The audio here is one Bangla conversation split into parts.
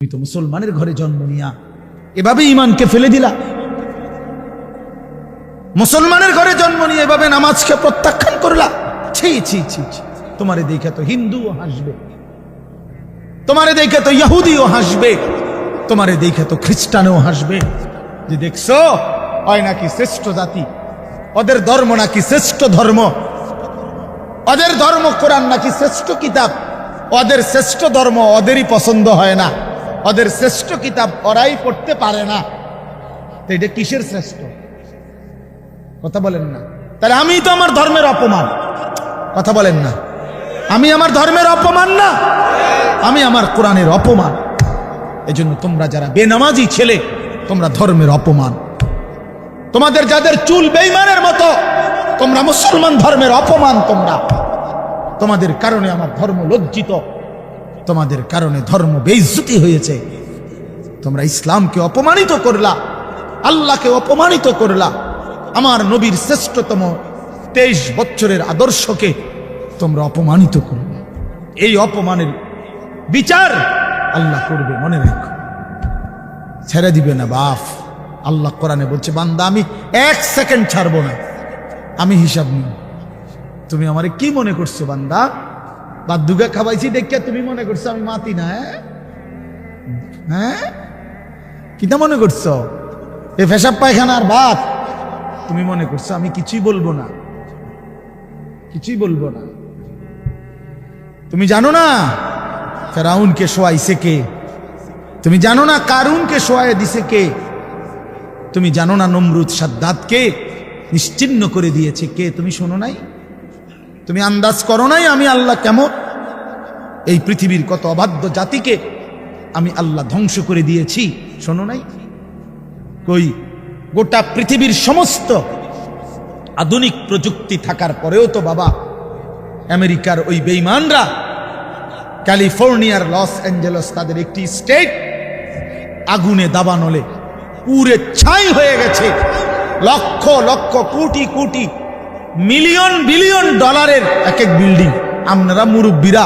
তুমি তো মুসলমানের ঘরে জন্ম নিয়া এভাবে ইমানকে ফেলে দিলা। মুসলমানের ঘরে জন্ম নিয়ে এভাবে নামাজকে প্রত্যাখ্যান করলা। ছি ছি ছি ছি। তোমারে দেখে তো হিন্দুও হাসবে, তোমারে দেখে তো ইহুদিও হাসবে, তোমারে দেখে তো খ্রিস্টানও হাসবে যে দেখছো হয় নাকি শ্রেষ্ঠ জাতি, ওদের ধর্ম নাকি শ্রেষ্ঠ ধর্ম, ওদের ধর্ম কোরআন নাকি শ্রেষ্ঠ কিতাব, ওদের শ্রেষ্ঠ ধর্ম ওদেরই পছন্দ হয় না, ওদের শ্রেষ্ঠ কিতাব ওরাই পড়তে পারে না। তো এটা কিসের শ্রেষ্ঠ? কথা বলেন না। তাহলে আমি তো আমার ধর্মের অপমান। কথা বলেন না। আমি আমার ধর্মের অপমান না, আমি আমার কোরআনের অপমান। এজন্য তোমরা যারা বেনামাজি ছেলে, তোমরা ধর্মের অপমান। তোমাদের যাদের চুল বেঈমানের মতো, তোমরা মুসলমান ধর্মের অপমান। তোমরা, তোমাদের কারণে আমার ধর্ম লজ্জিত, তোমাদের কারণে ধর্ম বেইজ্জতি হয়েছে। তোমরা ইসলামকে অপমানিত করলা, আল্লাহকে অপমানিত করলা, আমার নবীর শ্রেষ্ঠতম 23 বছরের আদর্শকে তোমরা অপমানিত করলা। এই অপমানের বিচার আল্লাহ করবে, মনে রাখো। ছেড়ে দিবে না বাপ। আল্লাহ কোরআনে বলছে, বান্দা আমি 1 সেকেন্ড ছাড়বো না, আমি হিসাব নিব। তুমি আমারে কি মনে করছো বান্দা? বাদুগা খাওয়াইছি দেখিয়া তুমি মনে করছো আমি মাতি না? হ্যাঁ, কিটা মনে করছো? এ পেশাব পায়খানার ভাত তুমি মনে করছো আমি কিছুই বলবো না, কিছুই বলবো না। তুমি জানো না ফেরাউনকে শোয়াইছে কে? তুমি জানো না কারুনকে শোয়াই দিছে কে? তুমি জানো না নমরুদ সাদ্দাতকে নিশ্চিহ্ন করে দিয়েছে কে? তুমি শোনো নাই? তুমি আন্দাজ করো নাই আমি আল্লাহ কেমন? এই পৃথিবীর কত অবাধ্য জাতিকে আমি আল্লাহ ধ্বংস করে দিয়েছি, শোনো নাই? কই, গোটা পৃথিবীর সমস্ত আধুনিক প্রযুক্তি থাকার পরেও তো বাবা আমেরিকার ওই বেঈমানরা ক্যালিফোর্নিয়ার লস অ্যাঞ্জেলস তাদের একটি স্টেট আগুনে দাবানলে পুরে ছাই হয়ে গেছে। লক্ষ লক্ষ কোটি কোটি মিলিয়ন বিলিয়ন ডলারের এক এক বিল্ডিং। আপনারা মুরব্বীরা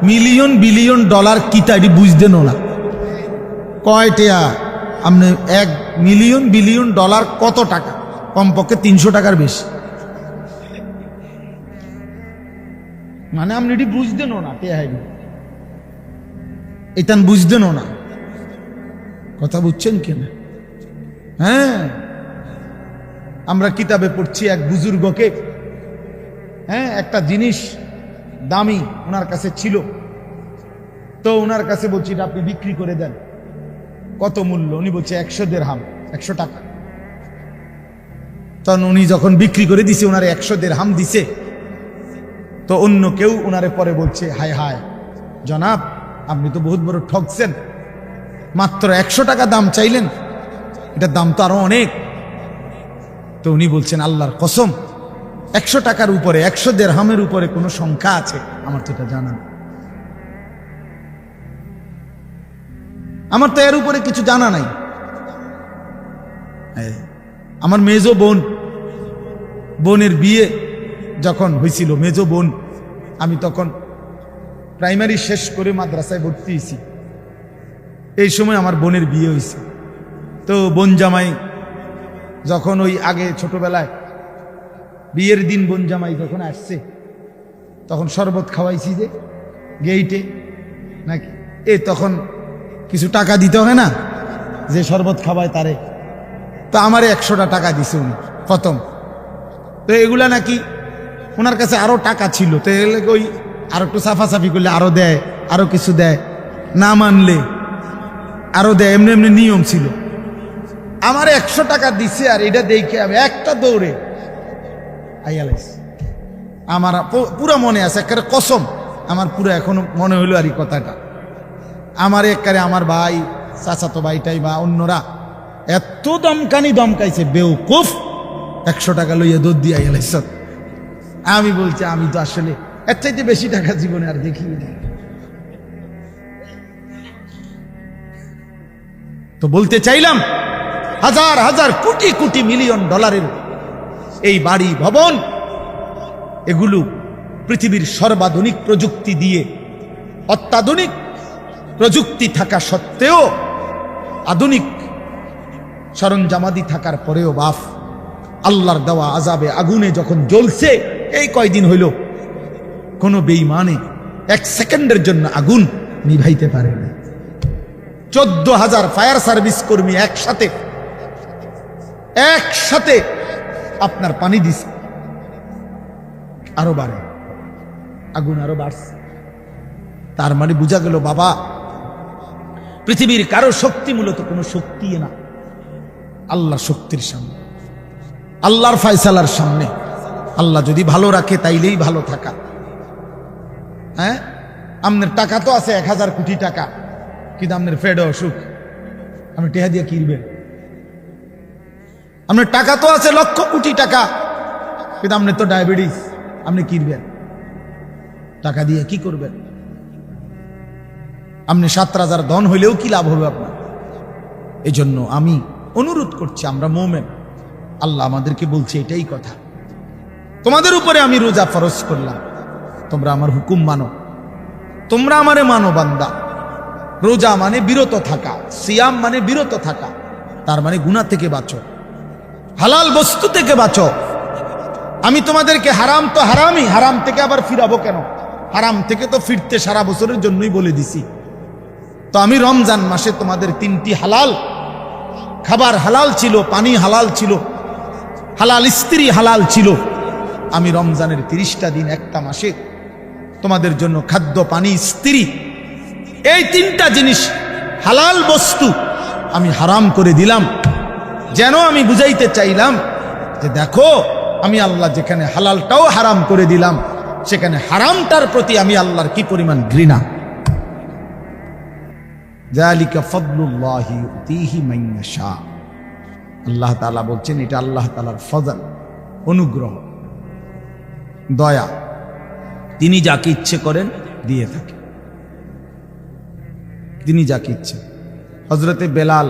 মিলিয়ন বিলিয়ন ডলার কিতা এটি বুঝতেন না? কয়টা আপনি 1 মিলিয়ন বিলিয়ন ডলার কত টাকা? কমপক্ষে 300 টাকার বেশি। মানে আপনি এটি বুঝতেন না, এটা বুঝতেন না। কথা বুঝছেন কেন? হ্যাঁ, আমরা কিতাবে পড়ছি এক বুজুর্গকে, হ্যাঁ, একটা জিনিস দামি ওনার কাছে ছিল, তো ওনার কাছে বলছি এটা আপনি বিক্রি করে দেন। কত মূল্য? উনি বলছে 100 দিরহাম, 100 টাকা। তখন উনি যখন বিক্রি করে দিছে, ওনারে 100 দিরহাম দিছে। তো অন্য কেউ ওনারে পরে বলছে, হায় হায় জনাব, আপনি তো বহুত বড় ঠকছেন, মাত্র 100 টাকা দাম চাইলেন, এটার দাম তো আরো অনেক। তো উনি বলছেন, আল্লাহর কসম 100 টাকার উপরে, 100 দিরহামের উপরে কোনো সংখ্যা আছে? আমার তো এটা জানা না, আমার তো এর উপরে কিছু জানা নাই। আমার মেজো বোনের বিয়ে যখন হয়েছিল, মেজো বোন, আমি তখন প্রাইমারি শেষ করে মাদ্রাসায় ভর্তি হয়েছি। এই সময় আমার বোনের বিয়ে হয়েছে। তো বোন জামাই যখন ওই আগে ছোটবেলায় বিয়ের দিন বোন জামাই যখন আসছে, তখন শরবত খাওয়াইছি যে গেইটে নাকি, তখন কিছু টাকা দিতে হয় না, যে শরবত খাওয়ায় তারে। তো আমারে 100টা টাকা দিছে উনি প্রথম। তো এগুলা নাকি ওনার কাছে আরো টাকা ছিল, তো ওই আরো একটু সাফাসাফি করলে আরো দেয়, আরো কিছু দেয়, না মানলে আরো দেয়, এমনি এমনি নিয়ম ছিল। আমার 100 টাকা দিছে, আর এটা দেখে আমি একটা দৌড়ে আইয়ালাইছি। আমার পুরো মনে আছে, একেবারে কসম, আমার পুরো এখনো মনে হইলো আর এই কথাটা। আমার একেবারে আমার ভাই, চাচাতো ভাইটাই বা অন্যরা এত দমকাইছে, বেউকুফ 100 টাকা লইয়া দৌড় দিয়ে আইয়ালাইছ। আমি বলছি, আমি তো আসলে এর চাইতে বেশি টাকা জীবনে আর দেখি না। তো বলতে চাইলাম, হাজার হাজার কোটি কোটি মিলিয়ন ডলারের এই বাড়ি ভবন, এগুলো পৃথিবীর সর্বাধুনিক প্রযুক্তি দিয়ে, অত্যাধুনিক প্রযুক্তি থাকা সত্ত্বেও, আধুনিক সরঞ্জামাদি থাকার পরেও বাপ আল্লাহর দেওয়া আযাবে আগুনে যখন জ্বলছে, এই কয়দিন হইল কোন বেঈমানে 1 সেকেন্ডের জন্য আগুন নিভাইতে পারে না। 14,000 ফায়ার সার্ভিস কর্মী একসাথে আপনার পানি দিছে, আরো বাড়ে, আগুন আরো বাড়ছে। তার মানে বোঝা গেল বাবা, পৃথিবীর কারো শক্তি মূলত কোনো শক্তি না, আল্লাহ শক্তির সামনে, আল্লাহর ফয়সালার সামনে। আল্লাহ যদি ভালো রাখে তাইলেই ভালো থাকা। হ্যাঁ, আপনার টাকা তো আছে 1000 কোটি টাকা, কিন্তু আপনার পেটে অসুখ, আপনি টেহা দিয়ে কিনবেন। আপনার টাকা তো আছে লক্ষ কোটি টাকা, কিন্তু আপনার তো ডায়াবেটিস, আপনি কিনবেন টাকা দিয়ে কি করবেন? আপনি 7 রাজার ধন হইলেও কি লাভ হবে আপনার? এই জন্য আমি অনুরোধ করছি, আমরা মুমিন, আল্লাহ আমাদেরকে বলছে এটাই কথা, তোমাদের উপরে আমি রোজা ফরজ করলাম, তোমরা আমার হুকুম মানো, তোমরা আমারে মানো বান্দা। রোজা মানে বিরত থাকা, সিয়াম মানে বিরত থাকা, তার মানে গুনাহ থেকে বাঁচো, হালাল বস্তু থেকে বাঁচো। আমি তোমাদেরকে হারাম তো হারামই, হারাম থেকে আবার ফিরাবো কেন? হারাম থেকে তো ফিরতে সারা বছরের জন্যই বলে দিছি। তো আমি রমজান মাসে তোমাদের 3টি হালাল খাবার হালাল ছিল, পানি হালাল ছিল, হালাল স্ত্রী হালাল ছিল। আমি রমজানের 30টা দিন, একটা মাসে তোমাদের জন্য খাদ্য, পানি, স্ত্রী, এই 3টা জিনিস হালাল বস্তু আমি হারাম করে দিলাম। যেন আমি বুঝাইতে চাইলাম যে দেখো, আমি আল্লাহ যেখানে হালালটাও হারাম করে দিলাম, সেখানে হারামটার প্রতি আমি আল্লাহর কি পরিমাণ ঘৃণা। যালিকা ফাদলুল্লাহি ইউতিহি মান ইয়াশা। আল্লাহ তাআলা বলছেন এটা আল্লাহ তাআলার ফজল, অনুগ্রহ, দয়া। তিনি যাকে ইচ্ছে করেন দিয়ে থাকেন, তিনি যাকে ইচ্ছে। হযরতে বেলাল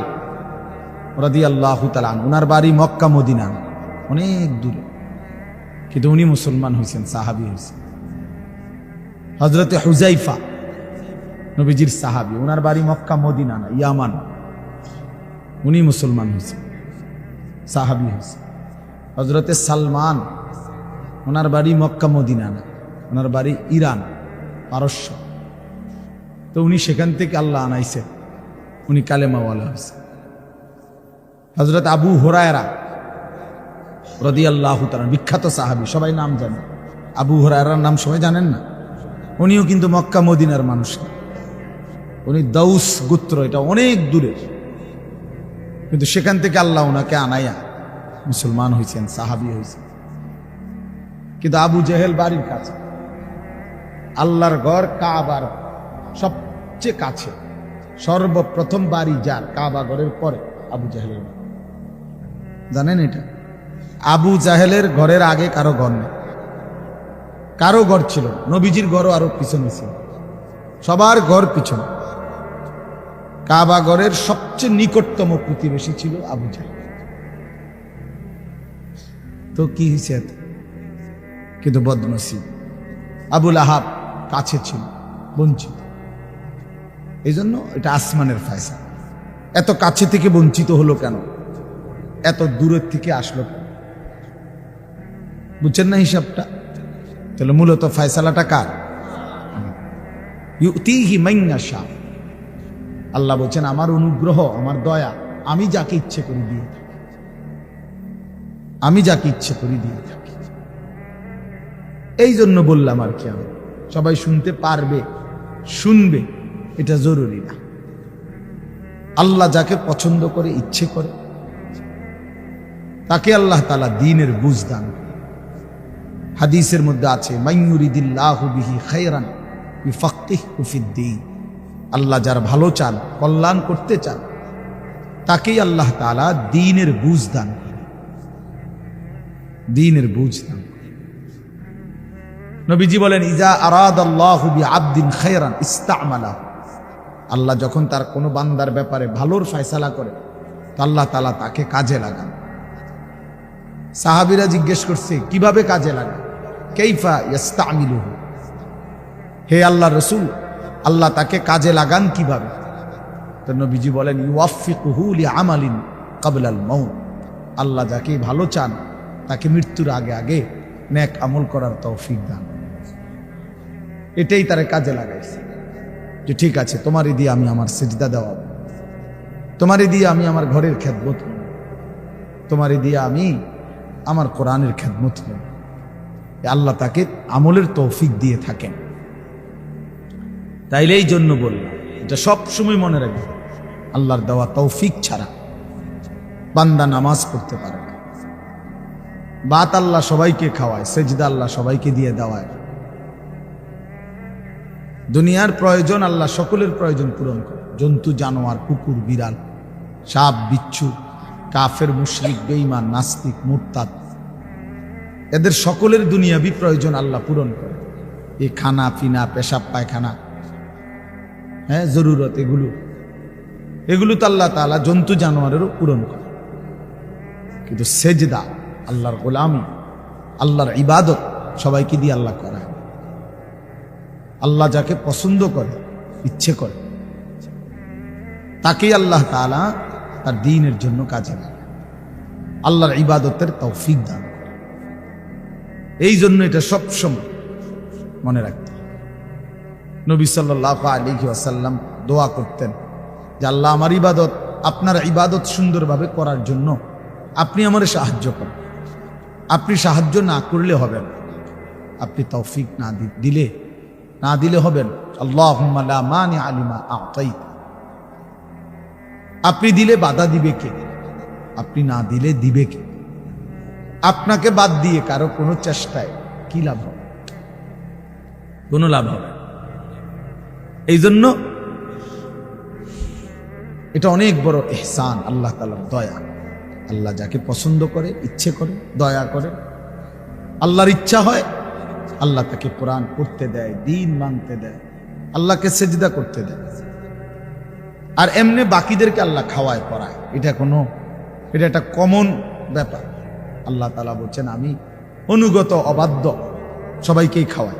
রাদিয়াল্লাহু তাআলা ওনার বাড়ি মক্কা মদিনা, অনেক দূরে, কিন্তু উনি মুসলমান হয়েছেন, সাহাবী হয়েছেন। হযরতে হুযাইফা নবীজির সাহাবী, ওনার বাড়ি মক্কা মদিনা না, ইয়ামান, উনি মুসলমান হয়েছেন, সাহাবী হয়েছেন। হযরতে সালমান, ওনার বাড়ি মক্কা মদিনা না, ওনার বাড়ি ইরান, পারস্য। তো উনি সেখান থেকে আল্লাহ আনাইছে, উনি কালেমাওয়ালা হয়েছে। হযরত আবু হুরায়রা রাদিয়াল্লাহু তাআলা, বিখ্যাত সাহাবী, সবাই নাম জানে। আবু হুরায়রার নাম সবাই জানেন না? উনিও কিন্তু মক্কা মদিনার মানুষ না, উনি দাউস গোত্র, এটা অনেক দূরের, কিন্তু সেখান থেকে আল্লাহ ওনাকে আনাইয়া মুসলমান হয়েছেন, সাহাবী হয়েছেন। কিন্তু আবু জেহেল বাড়ির কাছে, আল্লাহর ঘর কাবার সবচেয়ে কাছে, সর্বপ্রথম বাড়ি যার কাবা ঘরের পরে আবু জাহেলের। জানেন এটা? আবু জাহেলের ঘরের আগে কারো ঘর নেই, কারো ঘর ছিল, নবীজির ঘরও আরো পিছনে ছিল, সবার ঘর পিছনে। কাবা ঘরের সবচেয়ে নিকটতম প্রতিবেশী ছিল আবু জাহেল। তো কি হয়েছে? কিন্তু বদনসিব, আবুল আহাব কাছে ছিল, বঞ্চিত। এই জন্য এটা আসমানের ফয়সালা। এত কাছে থেকে বঞ্চিত হলো কেন? এত দূরের থেকে আসলো কেন? বুঝছেন না হিসাবটা? তাহলে মূলত ফয়সালাটা কার? ইউতিহি মান ইয়াশা। আল্লাহ বলছেন আমার অনুগ্রহ, আমার দয়া, আমি যাকে ইচ্ছে করি দিয়ে থাকি, আমি যাকে ইচ্ছে করি দিয়ে থাকি। এই জন্য বললাম আর কি, আমি সবাই শুনতে পারবে, শুনবে, এটা জরুরি না। আল্লাহ যাকে পছন্দ করে, ইচ্ছে করে, তাকে আল্লাহ তাআলা দ্বীনের বুঝ দান করে। হাদিসের মধ্যে আছে, মাইয়ুরিদিল্লাহু বিহি খায়রান ইউফাক্কিহু ফিদ্দীন। আল্লাহ যার ভালো চান, কল্যাণ করতে চান, তাকেই আল্লাহ তাআলা দ্বীনের বুঝ দান করে, দ্বীনের বুঝ দান করে। নবীজি বলেন, ইজা আরাদাল্লাহু বিআবদিন খায়রান ইস্তা'মালাহু। আল্লাহ যখন তার কোনো বান্দার ব্যাপারে ভালোর ফয়সালা করে, তো আল্লাহ তাআলা তাকে কাজে লাগান। সাহাবীরা জিজ্ঞেস করছে, কিভাবে কাজে লাগান? কাইফা ইস্তা'মিলুহু, হে আল্লাহর রাসূল, আল্লাহ তাকে কাজে লাগান কিভাবে? তো নবীজি বলেন ইউয়াফিকুহু লিআমালিন ক্বাবলাল মাউত, আল্লাহ যাকে ভালো চান তাকে মৃত্যুর আগে আগে নেক আমল করার তৌফিক দান। এটাই তারে কাজে লাগাইছে যে ঠিক আছে, তোমারই দিয়ে আমি আমার সিজদা দেওয়াবো, তোমারই দিয়ে আমি আমার ঘরের খেদমত করব, তোমারই দিয়ে আমি আমার কোরআনের খেদমত করব। আল্লাহ তাকে আমলের তৌফিক দিয়ে থাকেন। তাইলে এই জন্য বললাম, এটা সব সময় মনে রাখবে, আল্লাহর দেওয়া তৌফিক ছাড়া বান্দা নামাজ পড়তে পারে না। বাত আল্লাহ সবাইকে খাওয়ায়, সেজদা আল্লাহ সবাইকে দিয়ে দেওয়ায়। দুনিয়ার প্রয়োজন আল্লাহ সকলের প্রয়োজন পূরণ করে, জন্তু জানোয়ার, কুকুর বিড়াল, সাপ বিচ্ছু, কাফের মুশরিক বেঈমান নাস্তিক মুরতাদ, এদের সকলের দুনিয়াবি প্রয়োজন আল্লাহ পূরণ করে। এই খানা পিনা, পেশাব পায়খানা, হ্যাঁ জরুরত, এগুলো তো আল্লাহ তাআলা জন্তু জানোয়ারেরও পূরণ করে। কিন্তু সেজদা, আল্লাহর গোলামি, আল্লাহর ইবাদত সবাইকে দিয়ে আল্লাহ করায়। আল্লাহ যাকে পছন্দ করে, ইচ্ছে করে, তাকেই আল্লাহ তাআলা তার দ্বীনের জন্য কাজে লাগায়, আল্লাহর ইবাদতের তৌফিক দান করে। এই জন্য এটা সবসময় মনে রাখতে হবে। নবী সাল্লাল্লাহু আলাইহি ওয়াসাল্লাম দোয়া করতেন যে আল্লাহ আমার ইবাদত, আপনার ইবাদত সুন্দরভাবে করার জন্য আপনি আমারে সাহায্য করেন। আপনি সাহায্য না করলে হবে না, আপনি তৌফিক না দিলে হবে না। আল্লাহুম্মা লা মানিআ লিমা আ'তাইতা, আপনি দিলে বাধা দিবে কে? আপনি না দিলে দিবে কে? আপনাকে বাদ দিয়ে কারো কোনো চেষ্টায় কি লাভ হবে? কোনো লাভ হবে। এই জন্য এটা অনেক বড় ইহসান, আল্লাহ তাআলার দয়া। আল্লাহ যাকে পছন্দ করে, ইচ্ছে করে, দয়া করে, আল্লাহর ইচ্ছা হয়, আল্লাহ তাকে কোরআন পড়তে দেয়, দ্বীন মানতে দেয়, আল্লাহকে সেজদা করতে দেয়। আর এমনি বাকিদেরকে আল্লাহ খাওয়ায় পড়ায়, এটা একটা কমন ব্যাপার। আল্লাহ তাআলা বলছেন আমি অনুগত অবাধ্য সবাইকেই খাওয়াই,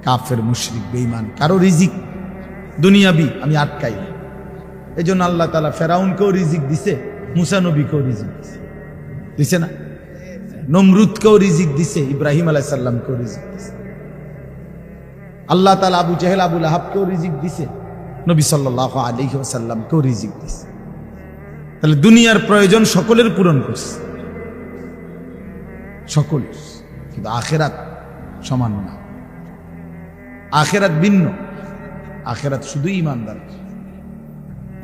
কাফের মুশরিক বেঈমান কারো রিজিক দুনিয়াবি আমি আটকাই না। এই জন্য আল্লাহ তাআলা ফেরাউনকেও রিজিক দিছে, মুসা নবীকেও রিজিক দিছে না? নমরুদকেও রিজিক দিছে, ইব্রাহিম আলাইহিস সালামকেও রিজিক দিছে। আল্লাহ তাআলা আবু জেহেল, আবু লাহাবকেও রিজিক দিছে, নবী সাল্লাল্লাহু আলাইহি ওয়াসাল্লামকেও রিজিক দিছে। তাহলে দুনিয়ার প্রয়োজন সকলের পূরণ করছে, সকল। কিন্তু আখিরাত সমান না, আখিরাত ভিন্ন। আখিরাত শুধুই ঈমানদার,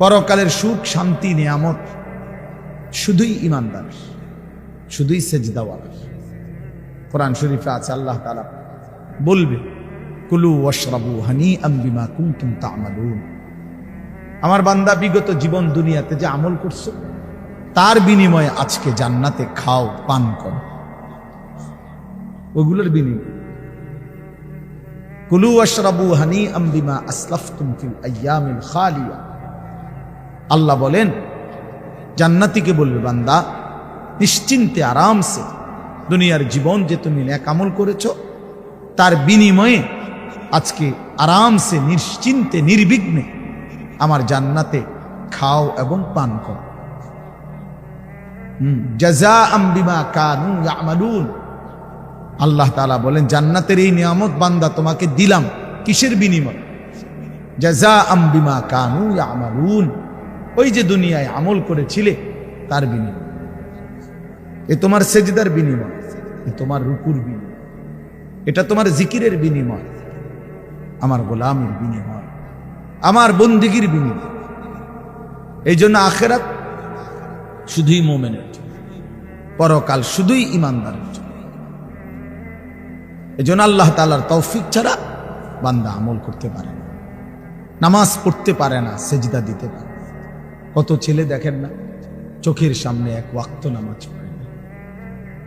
পরকালের সুখ শান্তি নিয়ামত শুধুই ঈমানদার, শুধুই সেজদাওয়ালা। কোরআন শরীফে আছে আল্লাহ তাআলা বলবে কুলু ওয়াশরাবু হানিআম বিমা কুনতুম তা'মালুন, আমার বান্দা বিগত জীবন দুনিয়াতে যে আমল করছো তার বিনিময়ে আজকে জান্নাতে খাও, পান করো, ওগুলোর বিনিময়ে। কুলু ওয়াশরাবু হানিআম বিমা আসলাফতুম ফিল আইয়ামিল খালিয়া, আল্লাহ বলেন জান্নাতীকে বলবে বান্দা নিশ্চিন্তে আরামসে দুনিয়ার জীবন যে তুমি নেক আমল করেছো তার বিনিময়ে আজকে আরামসে নিশ্চিন্তে নির্বিঘ্নে আমার জান্নাতে খাও এবং পান করো। জাযাআম বিমা কানু ইয়ামালুন, আল্লাহ তাআলা বলেন জান্নাতের এই নিয়ামত বান্দা তোমাকে দিলাম কিসের বিনিময়ে? জাযাআম বিমা কানু ইয়ামালুন, ওই যে দুনিয়ায় আমল করেছিলে তার বিনিময়। এ তোমার সেজদার বিনিময়, এ তোমার রুকুর বিনিময়, এটা তোমার জিকিরের বিনিময়, আমার গোলামের বিনিময়, আমার বন্দেগীর বিনিময়। এই জন্য আখিরাত শুধুই মুমিনের জন্য, পরকাল শুধুই ঈমানদারের জন্য। এই জন্য আল্লাহ তাআলার তৌফিক ছাড়া বান্দা আমল করতে পারে না, নামাজ পড়তে পারে না, সেজদা দিতে পারে না। কত ছেলে দেখেন না চোখের সামনে এক ওয়াক্ত নামাজ পড়ে না,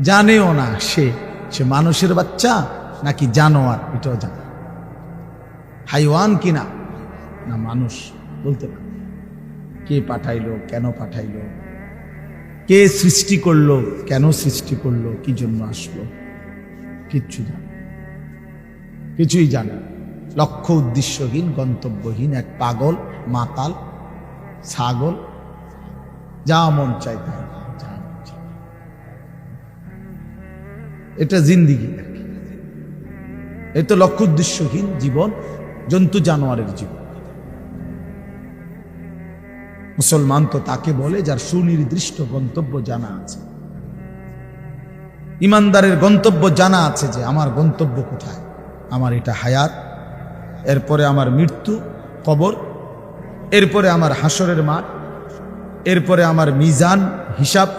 জানেও না সে মানুষের বাচ্চা নাকি জানোয়ার, এটাও জানে, হাইওয়ান কিনা না মানুষ বলতে পারে। কে পাঠাইলো, কেন পাঠাইলো, কে সৃষ্টি করলো, কেন সৃষ্টি করলো, কি জন্য আসলো, কিছুই জানে না। লক্ষ্য উদ্দেশ্যহীন, গন্তব্যহীন এক পাগল, মাতাল, ছাগল, যা মন চায় তাই, যা মন চায়। এটা জিন্দিগি, এই তো লক্ষ্য উদ্দেশ্যহীন জীবন, জন্তু জানোয়ারের জীবন। মুসলমান তো তাকে বলে যার সুনির্দিষ্ট গন্তব্য জানা আছে। ইমানদারের গন্তব্য জানা আছে যে আমার গন্তব্য কোথায়, আমার এটা হায়াত, এরপরে আমার মৃত্যু, কবর, এরপরে আমার হাসরের মাঠ, এরপরে আমার মিজান, হিসাব,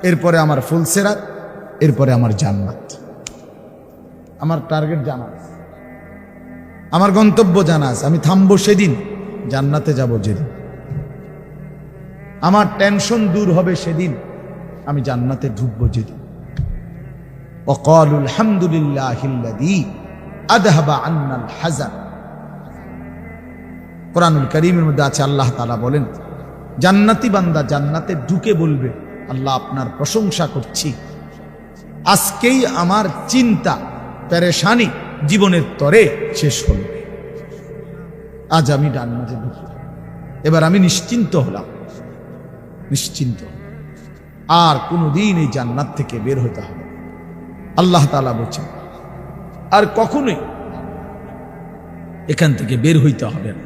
এরপরে আমার ফুলসেরাত, এরপরে আমার জান্নাত। আমার টার্গেট জানা আছে, আমার গন্তব্য জানা আছে। আমি থামবো সেদিন, জান্নাতে যাব যেদিন। আমার টেনশন দূর হবে সেদিন, আমি জান্নাতে ঢুকবো যেদিন। وقالوا الحمد لله الذي اذهب عنا الحزن। কোরআনুল কারীমের মধ্যে আছে, আল্লাহ তাআলা বলেন জান্নাতি বান্দা জান্নাতে ঢুকে বলবে, আল্লাহ আপনার প্রশংসা করছি, আজকেই আমার চিন্তা পেরেশানি জীবনের তরে শেষ হলো। আজ আমি জান্নাতে ঢুকি, এবার আমি নিশ্চিন্ত হলাম, নিশ্চিন্ত। আর কোনোদিন এই জান্নাত থেকে বের হতে হবে। আল্লাহ তাআলা বলছেন আর কখনোই এখান থেকে বের হইতে হবে না।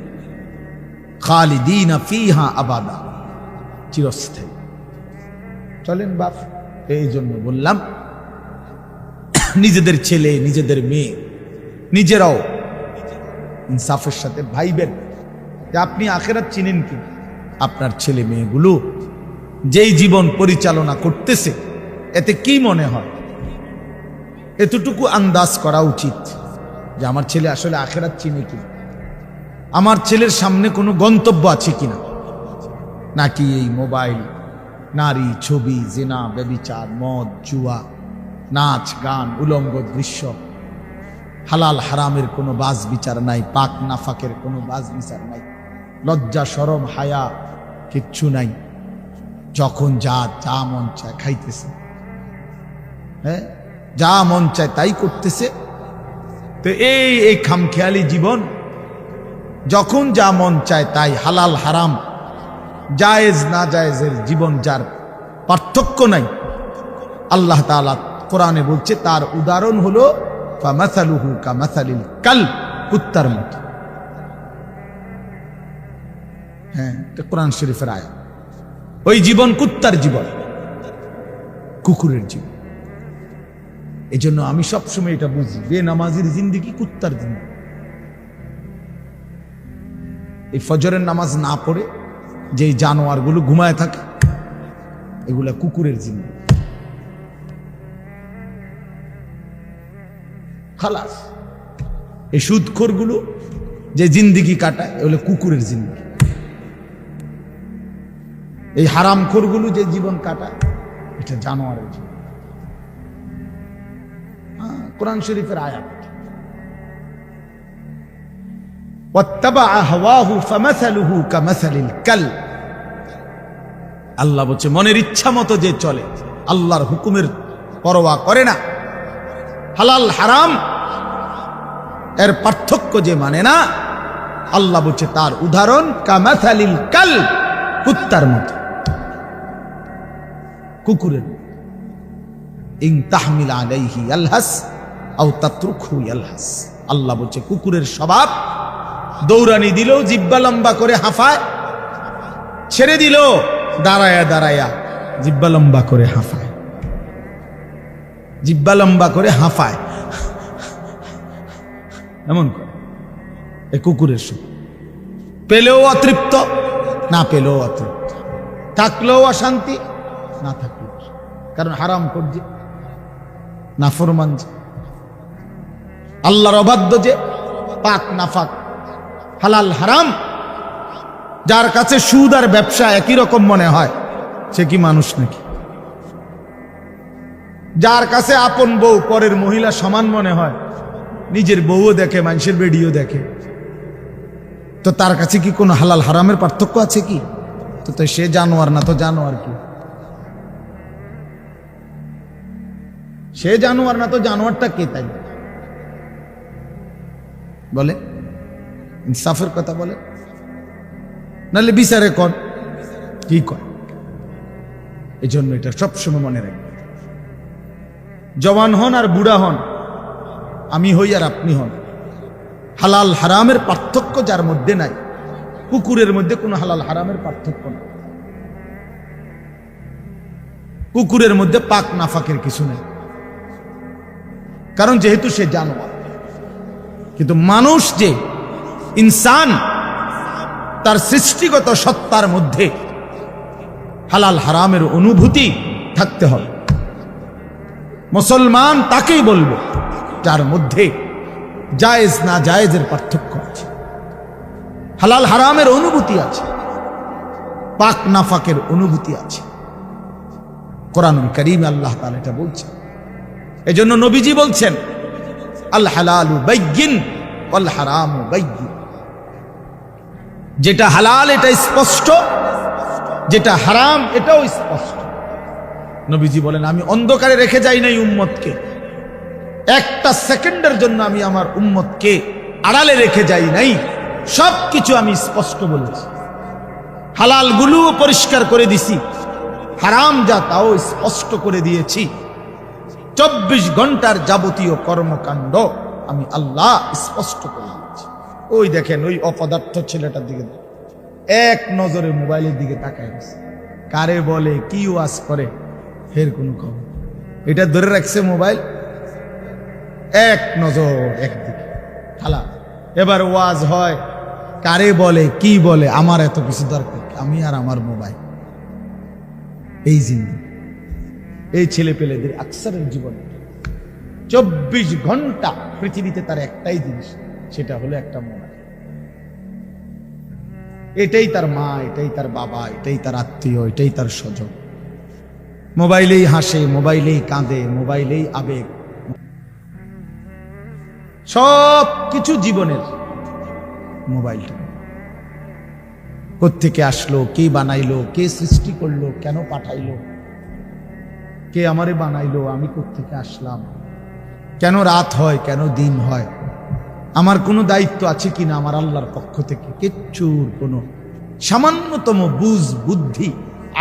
খালিদিনা ফিহা আবাদা, চিরস্থায়ী। চলেন বাপ, এই জন্য বললাম নিজেদের ছেলে, নিজেদের মেয়ে, নিজেরাও ইনসাফের সাথে ভাইবেন যে আপনি আখিরাত চিনেন কি। আপনার ছেলে মেয়েগুলো যেই জীবন পরিচালনা করতেছে, এতে কি মনে হয়, এতটুকু আন্দাজ করা উচিত যে আমার ছেলে আসলে আখিরাত চিনে কি, আমার ছেলের সামনে কোনো গন্তব্য আছে কিনা, নাকি এই মোবাইল, নারী, ছবি, জিনা, ব্যভিচার, মদ, জুয়া, নাচ, গান, উলঙ্গ দৃশ্য, হালাল হারামের কোনো বাজ বিচার নাই, পাক নাফাকের কোনো বাজ বিচার নাই, লজ্জা শরম হায়া কিচ্ছু নাই, যখন যা যা মন চায় খাইতেছে, হ্যাঁ, যা মন চায় তাই করতেছে। তো এই খামখেয়ালি জীবন, যখন যা মন চায় তাই, হালাল হারাম, জায়েজ না জায়েজের জীবন, যার পার্থক্য নাই, আল্লাহ তাআলা কোরআনে বলছে তার উদাহরণ হলো ফামাসালুহু কামাসালিল কালব, কুত্তার মতো। হ্যাঁ, এটা কোরআন শরীফের আয়াত। ওই জীবন কুত্তার জীবন, কুকুরের জীবন। এই জন্য আমি সবসময় এটা বুঝি, বেনামাজির জিন্দেগি কুত্তার জিন্দেগি। এই ফজরের নামাজ না পড়ে যে জানোয়ারগুলো ঘুমায় থাকে, এগুলা কুকুরের জিন্দেগি। খালাস। এই সুদখোরগুলো যে জিন্দেগি কাটায়, এগুলো কুকুরের জিন্দেগি। এই হারামখোরগুলো যে জীবন কাটায়, এটা জানোয়ারের জীবন। কোরআন শরীফের আয়াত। ওয়াত্তাবা হাওয়াহু ফামাসালুহু কামাসালিল কালব। আল্লাহ বলছে মনের ইচ্ছা মতো যে চলে, আল্লাহর হুকুমের পরোয়া করে না, হালাল হারাম এর পার্থক্য যে মানে না, আল্লাহ বলছে তার উদাহরণ কামাসালিল কালব, কুত্তার মতো, কুকুরের। ইন তাহমিল আলাইহি ইয়ালহাস আও তাতরুকহু ইয়ালহাস। আল্লাহ বলছে কুকুরের স্বভাব, দৌড়ানি দিলেও জিহ্বা লম্বা করে হাঁফায়, ছেড়ে দিল দাঁড়ায়া দাঁড়ায়া জিহ্বা লম্বা করে হাঁফায়, জিহ্বা লম্বা করে হাঁফায়, এমন করে। এই কুকুরের স্বভাব। পেলেও অতৃপ্ত, না পেলেও অতৃপ্ত, থাকলেও অশান্তি, না থাকলেও। কারণ হারাম করছে, নাফরমান যে, আল্লাহর অবাধ্য যে, পাক নাফাক, হালাল হারাম, যার কাছে সুদ আর ব্যবসা একই রকম মনে হয়, সে কি মানুষ নাকি? যার কাছে আপন বউ পরের মহিলা সমান মনে হয়, নিজের বউও দেখে, মানুষের বেডিও দেখে, তো তার কাছে কি কোনো হালাল হারামের পার্থক্য আছে কি? তো সে জানোয়ার না, তো জানোয়ার কি? সে জানোয়ার না, তো জানোয়ারটা কে? তাই বলে? ইনসাফের কথা বলে? নাহলে বিচারে কর কি কয়? এই জন্য এটা সবসময় মনে রাখবে। জওয়ান হন আর বুড়া হন, আমি হই আর আপনি হন, হালাল হারামের পার্থক্য যার মধ্যে নাই, কুকুরের মধ্যে কোনো হালাল হারামের পার্থক্য নেই। কুকুরের মধ্যে পাক নাফাকের কিছু নেই, কারণ যেহেতু সে জানোয়ার। কিন্তু মানুষ যে ইনসান, তার সৃষ্টিগত সত্তার মধ্যে হালাল হারামের অনুভূতি থাকতে হবে। মুসলমান তাকেই বলবো যার মধ্যে জায়েজ না জায়েজের পার্থক্য আছে, হালাল হারামের অনুভূতি আছে, পাক নাফাকের অনুভূতি আছে। কোরআনুল কারীমে আল্লাহ তাআলা এটা বলছেন। এজন্য নবীজি বলছেন, আল হালালু বাইয়িন ওয়াল হারামু বাইয়িন। যেটা হালাল এটা স্পষ্ট, যেটা হারাম এটাও স্পষ্ট। নবীজি বলেন, আমি অন্ধকারে রেখে যাই নাই উম্মতকে, একটা সেকেন্ডের জন্য আমি আমার উম্মতকে আড়ালে রেখে যাই নাই, সবকিছু আমি স্পষ্ট বলেছি। হালাল গুলোও পরিষ্কার করে দিছি, হারাম যা তাও স্পষ্ট করে দিয়েছি। 24 ঘন্টার যাবতীয় কর্মকাণ্ড আমি আল্লাহ স্পষ্ট করে দিয়েছি। ওই দেখেন ওই অপদার্থ ছেলেটার দিকে এক নজরে মোবাইলের দিকে তাকায় গেছে, কারে বলে কি ওয়াজ করে ফের কোনো খবর। এটা ধরে রাখছে মোবাইল, এক নজর একদিকে খালা। এবার ওয়াজ হয়, কারে বলে কি বলে, আমার এত কিছু দরকার, আমি আর আমার মোবাইল। এই জিন্দেগি, এই ছেলে পেলেদের আকসারের জীবনে 24 ঘন্টা পৃথিবীতে তার একটাই জিনিস, সেটা হলো একটা মোবাইল। এটাই তার মা, এটাই তার বাবা, এটাই তার আত্মীয়, এটাই তার স্বজন। মোবাইলেই হাসে, মোবাইলেই কাঁদে, মোবাইলেই আবেগ, সব কিছু জীবনের মোবাইলটা। কোত্থেকে আসলো, কে বানাইলো, কে সৃষ্টি করলো, কেন পাঠাইলো, কে আমারে বানাইলো, আমি কোত্থেকে আসলাম, কেন রাত হয়, কেন দিন হয়, আমার কোনো দায়িত্ব আছে কিনা আমার আল্লাহর পক্ষ থেকে, কিচ্ছুর কোনো সামান্যতম বুঝ বুদ্ধি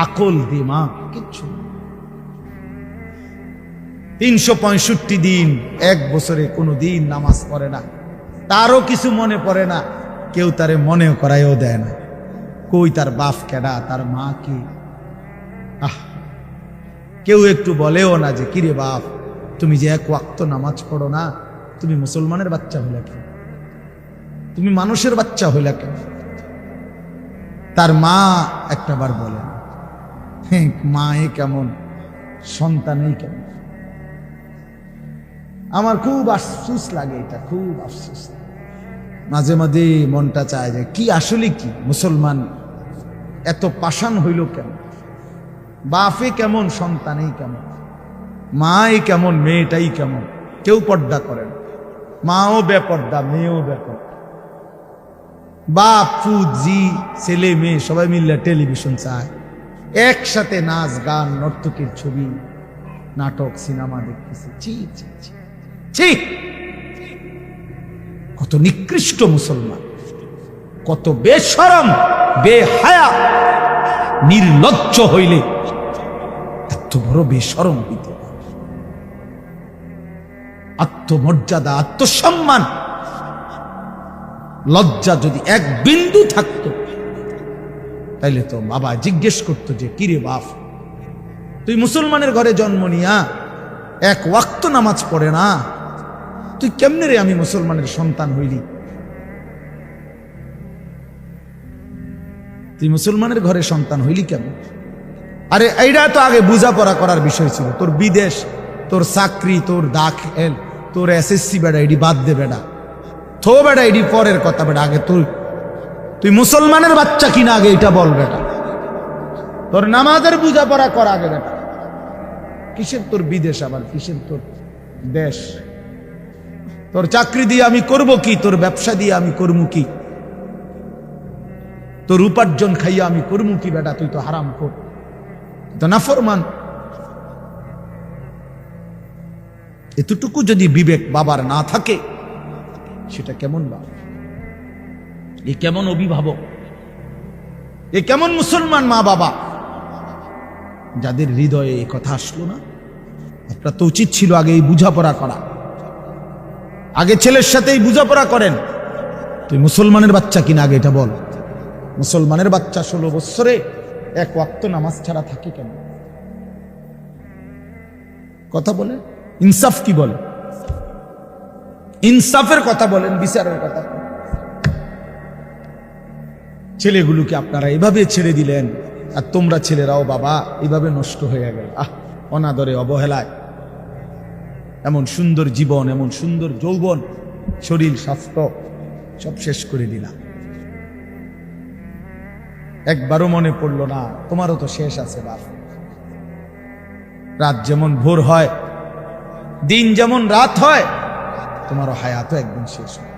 আকল দিমাগ কিচ্ছু। 365 দিন, এক বছরে কোনো দিন নামাজ পড়ে না, তারও কিছু মনে পড়ে না, কেউ তারে মনে করাইও দেয় না। কই তার বাপ কেডা, তার মা কি, কেউ একটু বলেও না যে কিরে বাপ, তুমি যে এক ওয়াক্ত নামাজ পড়ো না, তুমি মুসলমানের বাচ্চা হইলা কেন, তুমি মানুষের বাচ্চা হইলা কেন? তার মা একটাবার বলে, হ্যাঁ মা এ কেমন, সন্তানেই কেমন। আমার খুব আফসোস লাগে, এটা খুব আফসোস। মাঝে মাঝে মনটা চায় যে কি আসলে কি মুসলমান এত পাষাণ হইল কেন? বাপে কেমন, সন্তানেই কেমন, মাই কেমন, মেয়েটাই কেমন। কেউ পর্দা করে না, মাও বেপর্দা, মেয়েও বেপর্দা। বাপ ফুত জি ছেলে মেয়ে সবাই মিলে টেলিভিশন চায়, একসাথে নাচ গান নর্তকীর ছবি নাটক সিনেমা দেখতেছে। ছি ছি ছি ছি, কত নিকৃষ্ট মুসলমান, কত বেশরম বেহায়া নির্লজ্জ হইলে এত বড় বেশরম হইতে। আত্মমর্যাদা, আত্মসম্মান, লজ্জা যদি এক বিন্দু থাকতো, তাইলে তো বাবা জিজ্ঞেস করতো যে কিরে বাপ, তুই মুসলমানের ঘরে জন্ম নিয়া এক ওয়াক্ত নামাজ পড়ে না, তুই কেমনে রে আমি মুসলমানের সন্তান হইলি? তুই মুসলমানের ঘরে সন্তান হইলি কেমন? আরে এইটা তো আগে বোঝাপড়া করার বিষয় ছিল। তোর বিদেশ, তোর চাকরি, তোর দাখিল, তোর এসএসসি বেড়া এডি বাদ দে বেড়া, থো বেড়া এডি পরের কথা বেড়া। আগে তুই মুসলমানের বাচ্চা কিনা আগে এটা বল বেটা। তোর নামাজের বোঝাপড়া কর আগে বেটা। কিসের তোর বিদেশ, আবার কিসের তোর দেশ? তোর চাকরি দিয়ে আমি করব কি, তোর ব্যবসা দিয়ে আমি করবো কি, তোর উপার্জন খাইয়া আমি করবো কি বেটা? তুই তো হারাম কর, তো নাফরমান। এতটুকু যদি বিবেক বাবার না থাকে, সেটা কেমন বাপ, এ কেমন অভিভাবক, এ কেমন মুসলমান মা বাবা যাদের হৃদয়ে এই কথা আসলো না? আপনার তো উচিত ছিল আগে এই বোঝাপড়া করা, আগে ছেলের সাথে এই বোঝাপড়া করেন। তুই মুসলমানের বাচ্চা কিনা আগে এটা বল। মুসলমানের বাচ্চা 16 বছরে এক ওয়াক্ত নামাজ ছাড়া থাকে কেন? কথা বলেন, ইনসাফ কি বলে? ইনসাফের কথা বলেন, বিচারের কথা বলেন। ছেলেগুলোকে আপনারা এভাবে ছেড়ে দিলেন, আর তোমরা ছেলেরাও বাবা এভাবে নষ্ট হয়ে গেল। অনাদরে, অবহেলায় এমন সুন্দর জীবন, এমন সুন্দর যৌবন, শরীর, স্বাস্থ্য সব শেষ করে দিলাম। একবারও মনে পড়লো না তোমারও তো শেষ আছে বাপ। রাত যেমন ভোর হয়, দিন যেমন রাত হয়, তোমারও হায়াতও একদিন শেষ হয়।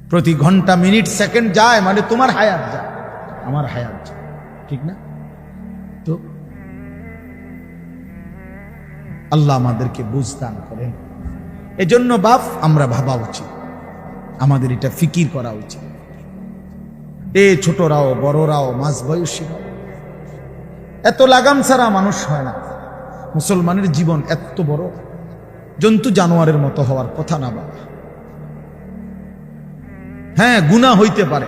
প্রতি ঘন্টা, মিনিট, সেকেন্ড যায় মানে তোমার হায়াত যায়, আমার হায়াত যায়, ঠিক না? তো আল্লাহ আমাদেরকে বুঝ দান করেন। এজন্য বাপ আমরা ভাবা উচিত, আমাদের এটা ফিকির করা উচিত। এ ছোটরাও, বড়রাও, মাঝ বয়সীরাও, এত লাগাম ছাড়া মানুষ হয় না। মুসলমানের জীবন এত বড়, জন্তু জানোয়ারের মতো হওয়ার কথা না বাবা। হ্যাঁ, গুনাহ হইতে পারে,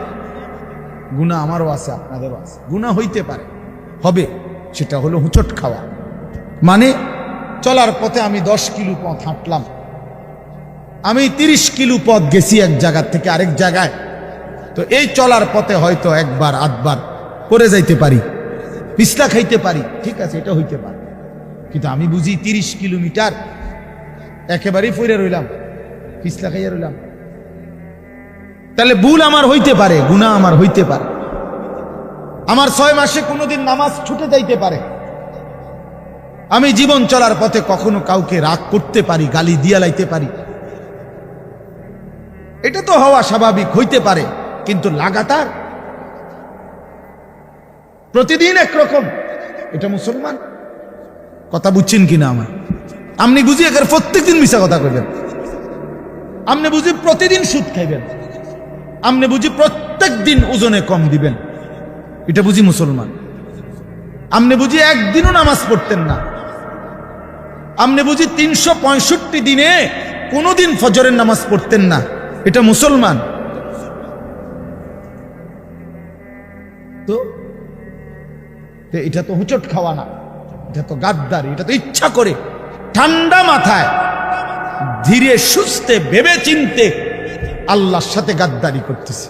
গুনাহ আমারও আছে, আপনাদেরও আছে, গুনাহ হইতে পারে, হবে। সেটা হলো হুচট খাওয়া। মানে চলার পথে আমি 10 কিলো পথ হাঁটলাম, আমি 30 কিলো পথ গেছি এক জায়গা থেকে আরেক জায়গায়। তো এই চলার পথে হয়তো একবার আধবার পড়ে যাইতে পারি, পিছলা খাইতে পারি, ঠিক আছে, এটা হইতে পারে। কিন্তু আমি বুঝি 30 কিলোমিটার একেবারেই পড়ে রইলাম, পিছলা খাইয়া রইলাম। তাহলে ভুল আমার হইতে পারে, গুনাহ আমার হইতে পারে। আমার 6 মাসে কোনোদিন নামাজ ছুটে যাইতে পারে। আমি জীবন চলার পথে কখনো কাউকে রাগ করতে পারি, গালি দিয়া লাইতে পারি। এটা তো হওয়া স্বাভাবিক, হইতে পারে। কিন্তু লাগাতার প্রতিদিন একরকম, এটা মুসলমান? কথা বুঝছেন কিনা আমার? আপনি বুঝি এখানে প্রত্যেকদিন মিশা কথা কইবেন, আপনি বুঝি প্রতিদিন সুদ খাইবেন, আপনি বুঝি প্রত্যেক দিন ওজনে কম দিবেন, এটা বুঝি মুসলমান? আপনি বুঝি একদিনও নামাজ পড়তেন না, আপনি বুঝি 365 দিনে কোনোদিন ফজরের নামাজ পড়তেন না, এটা মুসলমান? তো এটা তো হুচট খাওয়া না, এটা তো গাদ্দারি, এটা তো ইচ্ছা করে ঠান্ডা মাথায় ধীরে সুস্থে ভেবে চিনতে আল্লাহর সাথে গাদ্দারি করতেছে,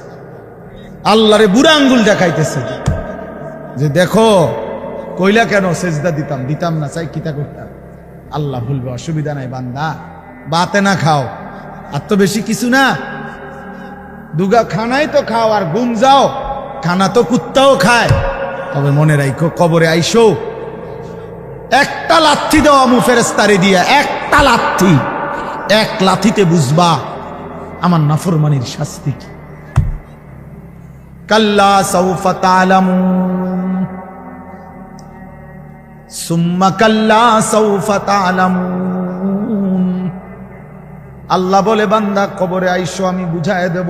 আল্লাহরে বুড়া আঙ্গুল দেখাইতেছে যে দেখো কইলা কেন সেজদা দিতাম না, চাই কিতা করতাম। আল্লাহ বলবে অসুবিধা নাই বান্দা, বাতে না খাও, আর তো বেশি কিছু না, দুগা খানাই তো খাও আর ঘুম যাও, খানা তো কুত্তাও খায়। তবে মনে রাখো কবরে আইসো, একটা লাথি দেওয়া মু ফেরেস্তারে দিয়া, একটা লাথি, এক লাথিতে বুঝবা আমার নাফরমানির শাস্তি কি। কাল্লা সাউফা তা'লামুন সুম্মা কাল্লা সাউফা তা'লামুন। আল্লাহ বলে বান্দা কবরে আইসো, আমি বুঝায় দেব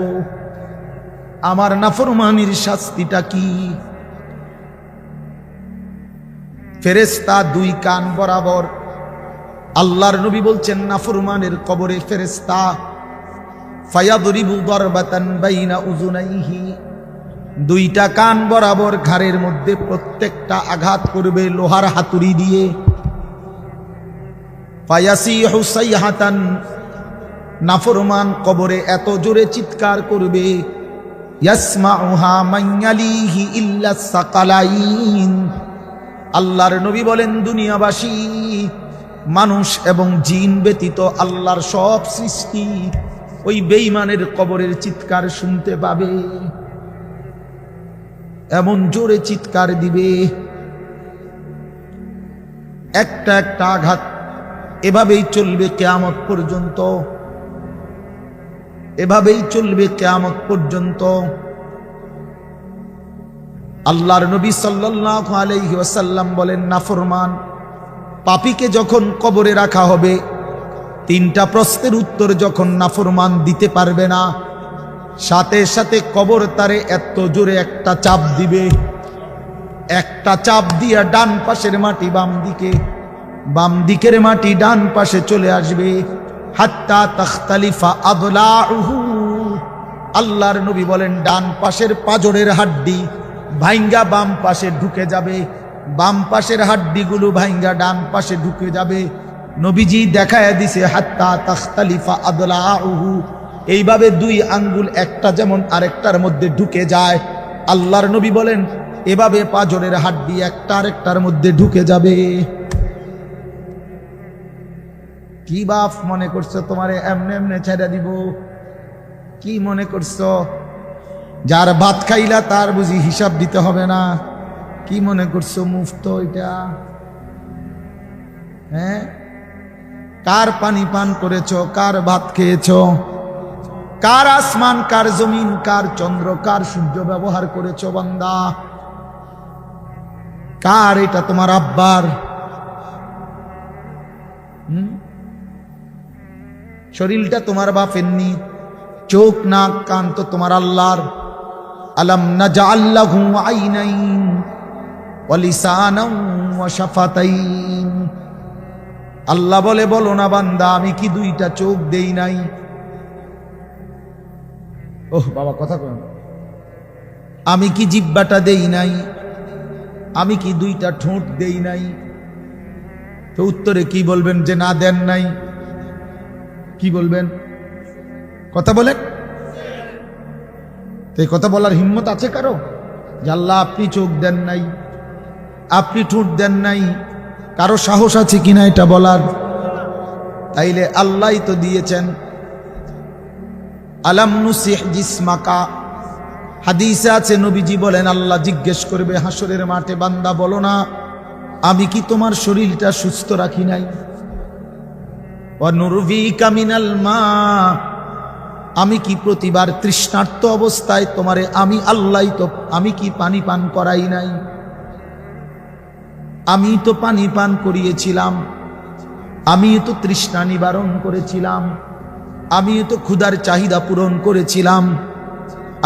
আমার নাফরমানির শাস্তিটা কি। ফেরেশতা 2 কান বরাবর, আল্লাহর নবী বলছেন নাফরমানের কবরে ফেরেশতা ফায়াদরিবু দারবাতান বাইনা উযুনাইহি, 2টা কান বরাবর ঘাড়ের মধ্যে প্রত্যেকটা আঘাত করবে লোহার হাতুড়ি দিয়ে। ফায়াসিহু সাইহাতান, নাফরমান কবরে এত জোরে চিৎকার করবে, ইয়াসমাউহা মান ইয়ালিহি ইল্লা সাকালাইন। আল্লাহর নবী বলেন দুনিয়াবাসী, মানুষ এবং জিন ব্যতীত আল্লাহর সব সৃষ্টি ওই বেঈমানের কবরের চিৎকার শুনতে পাবে, এমন জোরে চিৎকার দিবে। একটা একটা আঘাত এভাবেই চলবে কিয়ামত পর্যন্ত, এভাবেই চলবে কিয়ামত পর্যন্ত। আল্লাহর নবী সাল্লাল্লাহু আলাইহি ওয়াসাল্লাম বলেন নাফরমান পাপীকে যখন কবরে রাখা হবে, তিনটা প্রশ্নের উত্তর যখন নাফরমান দিতে পারবে না, সাথে সাথে কবর তারে এত জোরে একটা চাপ দিবে, একটা চাপ দিয়া ডান পাশের মাটি বাম দিকে, বাম দিকের মাটি ডান পাশে চলে আসবে। হাত্তা তাখতালিফা আদলাউহু, আল্লাহর নবী বলেন ডান পাশের পাজরের হাড্ডি ভাইঙ্গা বাম পাশে ঢুকে যাবে, বাম পাশের হাড্ডিগুলো ভাইঙ্গা ডান পাশে ঢুকে যাবে। নবীজি দেখায় দিছে হাত্তা তাখতালিফা আদলাউহু, এইভাবে দুই আঙ্গুল একটা যেমন আরেকটার মধ্যে ঢুকে যায়, আল্লাহর নবী বলেন এভাবে পাজরের হাড্ডি একটা আরেকটার মধ্যে ঢুকে যাবে। কি বাপ মনে করছো তোমারে এমনে এমনে ছেড়ে দিব? কি মনে করছো যার ভাত খাইলা তার বুঝি হিসাব দিতে হবে না? কি মনে করছো মুফত এটা? হ্যাঁ, কার পানি পান করেছো, কার ভাত খেয়েছো, কার আসমান, কার জমিন, কার চন্দ্র, কার সূর্য ব্যবহার করেছো বান্দা? কার এটা? তোমার আব্বার? শরীরটা তোমার বাপের নি, চোখ নাক কান তো তোমার আল্লাহর। আলাম নাজআল লাহু আইনাইন ওয়া লিসানান ওয়া শাফাতাইন, আল্লাহ বলে বলো না বান্দা আমি কি দুইটা চোখ দেই নাই? ওহ বাবা কথা কয়, আমি কি জিহ্বাটা দেই নাই? আমি কি দুইটা ঠোঁট দেই নাই? তো উত্তরে কি বলবেন যে না দেন নাই? কি বলবেন? কথা বলেন। তো এই কথা বলার হিম্মত আছে কারো যে আল্লাহ আপনি চোখ দেন নাই, আপনি ঠোঁট দেন নাই? কারো সাহস আছে কিনা এটা বলার? তাইলে আল্লাহই তো দিয়েছেন। আলাম নুসিহ জিসমাকা, হাদিসে আছে নবীজি বলেন আল্লাহ জিজ্ঞেস করবে হাসরের মাঠে, বান্দা বলো না আমি কি তোমার শরীরটা সুস্থ রাখি নাই? ওয়া নুরভিকা মিনাল মা, আমি কি প্রতিবার তৃষ্ণার্ত অবস্থায় তোমারে আমি আল্লাহই তো আমি কি পানি পান করাই নাই? আমি তো পানি পান করিয়েছিলাম, আমি তো তৃষ্ণা নিবারণ করেছিলাম, আমি তো ক্ষুধার চাহিদা পূরণ করেছিলাম,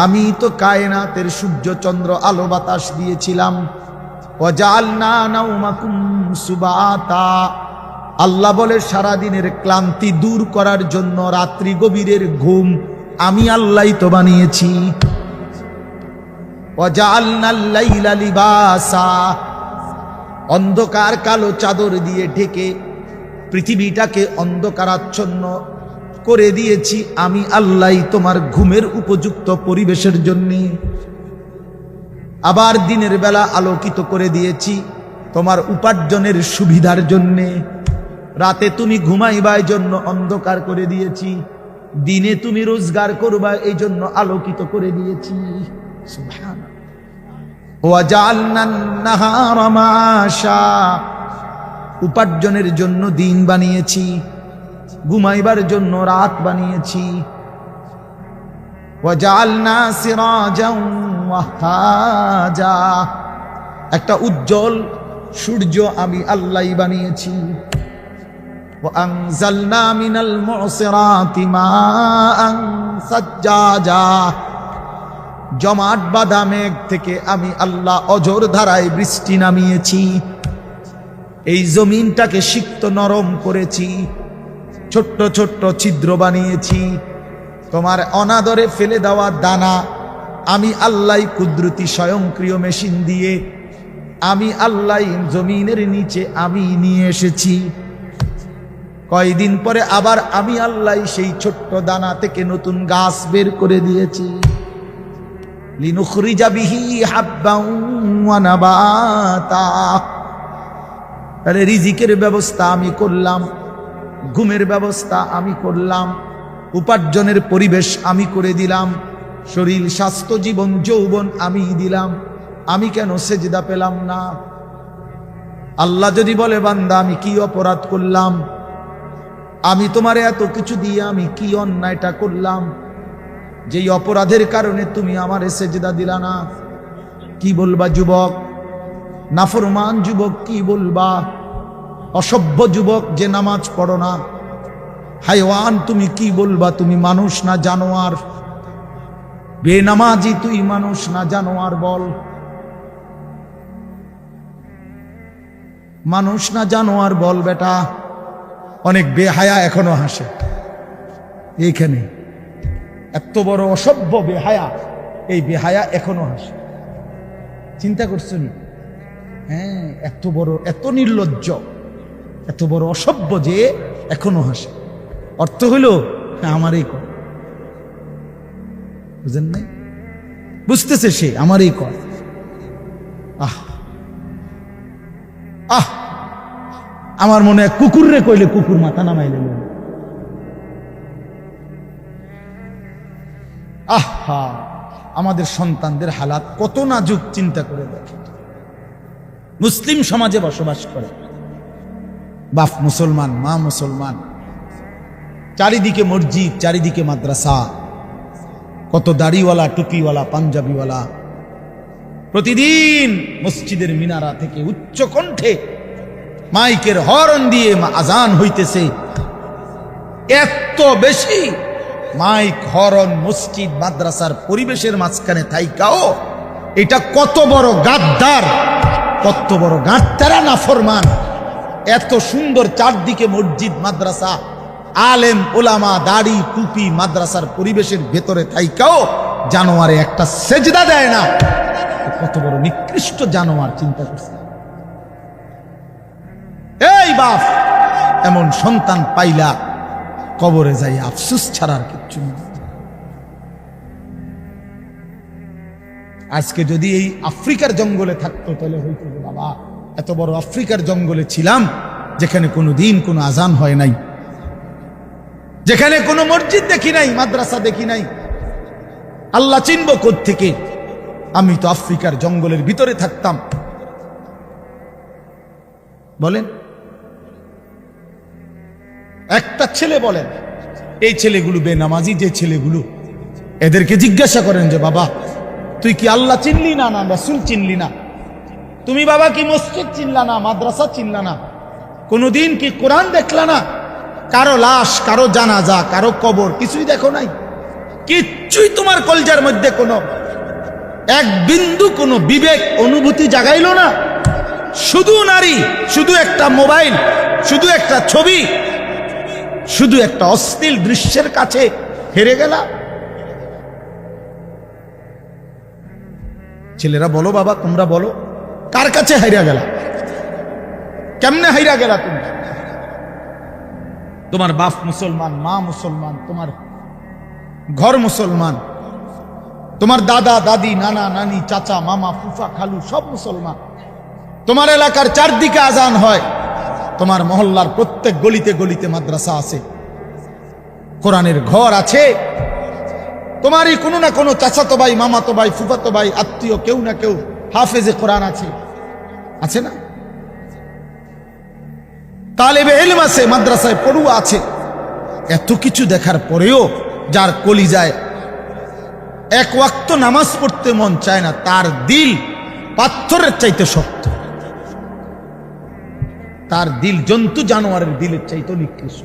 আমি তো কায়নাতের সূর্য চন্দ্র আলো বাতাস দিয়েছিলাম। ওয়াজআলনা নাওমাকুম সুবাতা, আল্লাহ বলে সারাদিনের ক্লান্তি দূর করার জন্য রাত্রি গভীরের ঘুম আমি আল্লাহই তো বানিয়েছি। ওয়াজআলনাল লাইলা লিবাসা, অন্ধকার কালো চাদর দিয়ে ঢেকে পৃথিবীটাকে অন্ধকারাচ্ছন্ন করে দিয়েছি আমি আল্লাহই তোমার ঘুমের উপযুক্ত পরিবেশের জন্য। আবার দিনের বেলা আলোকিত করে দিয়েছি তোমার উপার্জনের সুবিধার জন্যে। রাতে তুমি ঘুমাইবার জন্য অন্ধকার করে দিয়েছি, দিনে তুমি রোজগার করবা এই জন্য আলোকিত করে দিয়েছি। সুবহানাল্লাহ। ওয়াজআলনান নাহারা মাশা, উপার্জনের জন্য দিন বানিয়েছি, ঘুমাইবার জন্য রাত বানিয়েছি। ওয়াজআলনা সিরাজান ওয়াহাজা, একটা উজ্জ্বল সূর্য আমি আল্লাহই বানিয়েছি। ওয়াআনজালনা মিনাল মুসিরাতি মাআন সাজ্জাজা, জমাট বাঁধা মেঘ থেকে আমি আল্লাহ অঝোর ধারায় বৃষ্টি নামিয়েছি। এই জমিনটাকে সিক্ত নরম করেছি, ছোট্ট ছোট্ট ছিদ্র বানিয়েছি। তোমার অনাদরে ফেলে দেওয়া দানা আমি আল্লাহ কুদরতি স্বয়ংক্রিয় মেশিন দিয়ে আমি আল্লাহ জমিনের নিচে আমি নিয়ে এসেছি। কয়দিন পরে আবার আমি আল্লাহ সেই ছোট্ট দানা থেকে নতুন গাছ বের করে দিয়েছি। লিনুখরিজা বিহি হাব্বান ওয়া নাবাতা, তাহলে রিজিকের ব্যবস্থা আমি করলাম, ঘুমের ব্যবস্থা আমি করলাম, উপার্জনের পরিবেশ আমি করে দিলাম, শরীর স্বাস্থ্য জীবন যৌবন আমি দিলাম। আমি কেন সেজদা পেলাম না? আল্লাহ যদি বলে বান্দা আমি কি অপরাধ করলাম, আমি তোমার এত কিছু দিয়ে আমি কি অন্যায়টা করলাম যেই অপরাধের কারণে তুমি আমারে সেজদা দিলা না? কি বলবা যুবক? নাফরমান যুবক কি বলবা? অসভ্য যুবক যে নামাজ পড়ো না, হাইওয়ান তুমি কি বলবা, তুমি মানুষ না জানোয়ার? বেনামাজি তুই মানুষ না জানোয়ার বল? মানুষ না জানোয়ার বল বেটা। অনেক বেহায়া এখনো হাসে এইখানে, এত বড় অসভ্য বেহায়া, এই বেহায়া এখনো হাসে। চিন্তা করছো নি? হ্যাঁ, এত বড়, এত নির্লজ্জ, এত বড় অসভ্য যে এখনো হাসে। অর্থ হইল আমারই কর, বুঝেন নাই? বুঝতেছে সে আমারই কর। আহ আহ আমার মনে হয় কুকুর রে কইলে কুকুর মাথা নামাইলে। আহা, আমাদের সন্তানদের হালাত কত নাজুক, চিন্তা করে দেখে। মুসলিম সমাজে বসবাস করে, বাপ মুসলমান, মা মুসলমান, চারিদিকে মসজিদ, চারিদিকে মাদ্রাসা, কত দাড়িওয়ালা, টুপিওয়ালা, পাঞ্জাবিওয়ালা। প্রতিদিন মসজিদের মিনারা থেকে উচ্চ কণ্ঠে মাইকের হর্ন দিয়ে আজান হইতেছে। এত বেশি মাইক, হর্ন, মসজিদ, মাদ্রাসার পরিবেশের মাঝখানে থাইকাও এটা কত বড় গাদ্দার, কত বড় গাদ্দারা নাফরমান। এত সুন্দর চারদিকে মসজিদ, মাদ্রাসা, আলেম ওলামা, দাড়ি টুপি, মাদ্রাসার পরিবেশের ভেতরে থাইকাও জানোয়ারে একটা সেজদা দেয় না। কত বড় নিকৃষ্ট জানোয়ার, চিন্তা করছে। এই বাপ, এমন সন্তান পাইলা কবরে যাই আফসোস ছাড়ার কিচ্ছু নেই। আজকে যদি এই আফ্রিকার জঙ্গলে থাকতো তাহলে হইতো যে বাবা, এত বড় আফ্রিকার জঙ্গলে ছিলাম যেখানে কোনো দিন কোনো আজান হয় নাই, যেখানে কোনো মসজিদ দেখি নাই, মাদ্রাসা দেখি নাই। আল্লাহ চিনব কোত্থেকে? আমি তো আফ্রিকার জঙ্গলের ভিতরে থাকতাম। বলেন, একটা ছেলে বলেন, এই ছেলেগুলো বেনামাজি যে ছেলেগুলো, এদেরকে জিজ্ঞাসা করেন যে বাবা তুই কি আল্লাহ চিনলি না, না রাসূল চিনলি না? তুমি বাবা কি মসজিদ চিনলা না, মাদ্রাসা চিনলা না? কোনদিন কি কোরআন দেখলা না? কারো লাশ, কারো জানাজা, কারো কবর কিছুই দেখো নাই? কিচ্ছুই তোমার কলজার মধ্যে কোনো এক বিন্দু কোনো বিবেক অনুভূতি জাগাইলো না? শুধু নারী, শুধু একটা মোবাইল, শুধু একটা ছবি, শুধু একটা অশ্লীল দৃশ্যের কাছে হেরে গেলা। ছেলেরা বলো বাবা, তোমরা বলো, কার কাছে হাইরা গেলা? কেমনে হাইরা গেলা তুমি? তোমার বাপ মুসলমান, মা মুসলমান, তোমার ঘর মুসলমান, তোমার দাদা দাদি, নানা নানি, চাচা মামা, ফুফা খালু সব মুসলমান। তোমার এলাকার চারদিকে আজান হয়, তোমার মহল্লার প্রত্যেক গলিতে গলিতে মাদ্রাসা আছে, কোরআনের ঘর আছে। তোমারই কোনো না কোনো চাচাতো ভাই, মামাতো ভাই, ফুফাতো ভাই, আত্মীয় কেউ না কেউ হাফেজে কোরআন আছে, আছে না? তালেবে ইলম আছে, মাদ্রাসায় পড়ুয়া আছে। এত কিছু দেখার পরেও যার কলিজায় এক ওয়াক্ত নামাজ পড়তে মন চায় না, তার দিল পাথরের চাইতে শক্ত, তার দিল জন্তু জানোয়ারের দিলের চাইতে নিকৃষ্ট।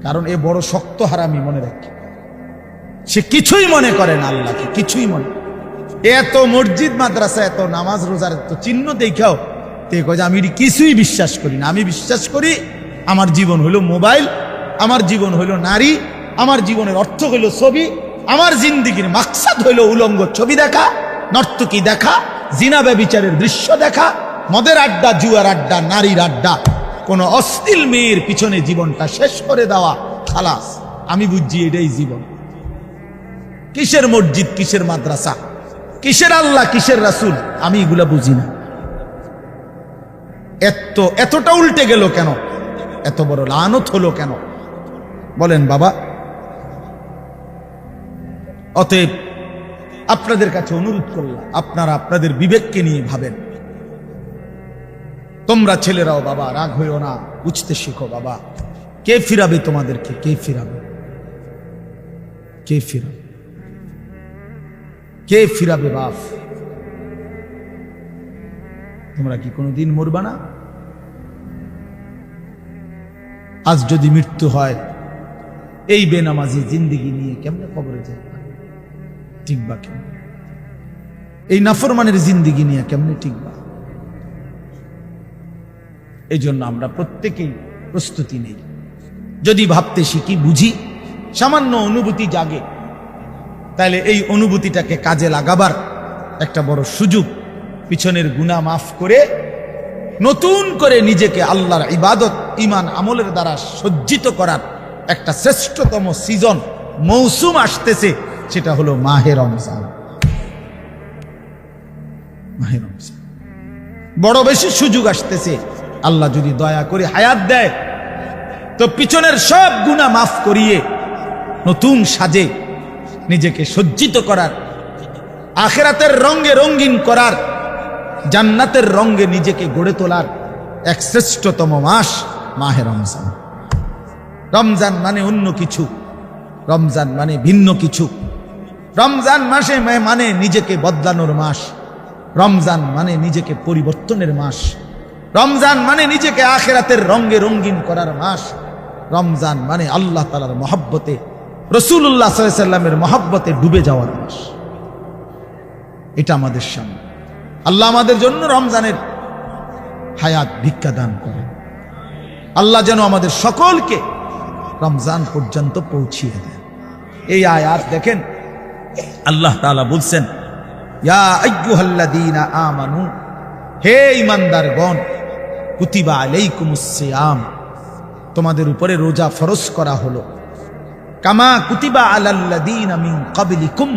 কারণ এ বড় শক্ত হারামি, মনে রাখি। সে কিছুই মনে করে না আল্লাহকে, কিছুই মনে। এত মসজিদ মাদ্রাসা, এত নামাজ রোজার এত চিহ্ন দেখাও তে কয় যে আমি কিছুই বিশ্বাস করি না। আমি বিশ্বাস করি আমার জীবন হইল মোবাইল, আমার জীবন হইল নারী, আমার জীবনের অর্থ হইল ছবি, আমার জিন্দিগির মাকসাদ হইল উলঙ্গ ছবি দেখা, নর্তকী দেখা, জিনা ব্যভিচারের দৃশ্য দেখা, মদের আড্ডা, জুয়ার আড্ডা, নারীর আড্ডা, কোন অশ্লীল মেয়ের পিছনে জীবনটা শেষ করে দেওয়া। খালাস, আমি বুঝছি এটাই জীবন। কিসের মসজিদ, কিসের মাদ্রাসা, কিসের আল্লাহ, কিসের রাসূল, আমি এগুলা বুঝি না। এতটা উল্টে গেল কেন? এত বড় লানত হলো কেন? বলেন বাবা। অতএব আপনাদের কাছে অনুরোধ করলাম, আপনারা আপনাদের বিবেককে নিয়ে ভাবেন। তোমরা ছেলেরাও বাবা রাগ হইও না, বুঝতে শিখো বাবা। কে ফিরাবে তোমাদেরকে? কে ফিরাবে? কে ফিরাবে? কে ফিরাবে বাপ? তোমরা কি কোনোদিন মরবা না? আজ যদি মৃত্যু হয়, এই বেনামাজি জিন্দিগি নিয়ে কেমনে কবরে যায়? টিকবা কেমনে? এই নাফরমানের জিন্দিগি নিয়ে কেমনে টিকবা? এই জন্য আমরা প্রত্যেকেই প্রস্তুতি নেই। যদি ভাবতে শিখি, বুঝি, সামান্য অনুভূতি জাগে, তাহলে এই অনুভূতিটাকে কাজে লাগাবার একটা বড় সুযোগ, পিছনের গুনাহ মাফ করে নতুন করে নিজেকে আল্লাহর ইবাদত, ঈমান, আমলের দ্বারা সজ্জিত করার একটা শ্রেষ্ঠতম সিজন, মৌসুম আসতেছে, সেটা হলো মাহে রমজান। মাহে রমজান বড় বেশি সুযোগ আসতেছে। আল্লাহ যদি দয়া করে হায়াত দেয়, তো পিছনের সব গুনাহ মাফ করিয়ে নতুন সাজে নিজেকে সজ্জিত করার, আখিরাতের রঙে রঙিন করার, জান্নাতের রঙে নিজেকে গড়ে তোলার এক শ্রেষ্ঠতম মাস মাহে রমজান। রমজান মানে অন্য কিছু, রমজান মানে ভিন্ন কিছু। রমজান মাসে মানে নিজেকে বদলানোর মাস, রমজান মানে নিজেকে পরিবর্তনের মাস, রমজান মানে নিজেকে আখিরাতের রঙে রঙিন করার মাস, রমজান মানে আল্লাহ তাআলার মহব্বতে, রাসূলুল্লাহ সাল্লাল্লাহু আলাইহি ওয়াসাল্লামের মহব্বতে ডুবে যাওয়ার মাস। এটা আমাদের সামনে। আল্লাহ আমাদের জন্য রমজানের হায়াত ভিক্ষা দান করেন। আল্লাহ যেন আমাদের সকলকে রমজান পর্যন্ত পৌঁছিয়ে দেন। এই আয়াত দেখেন, আল্লাহ তাআলা বলছেন, ইয়া আইয়ুহাল্লাযীনা আমানু, হে ঈমানদারগণ, কুতিবা আলাইকুমুস সিয়াম, তোমাদের উপরে রোজা ফরজ করা হলো, কামা কুতিবা আলাল্লাযীনা মিন ক্বাবলিকুম,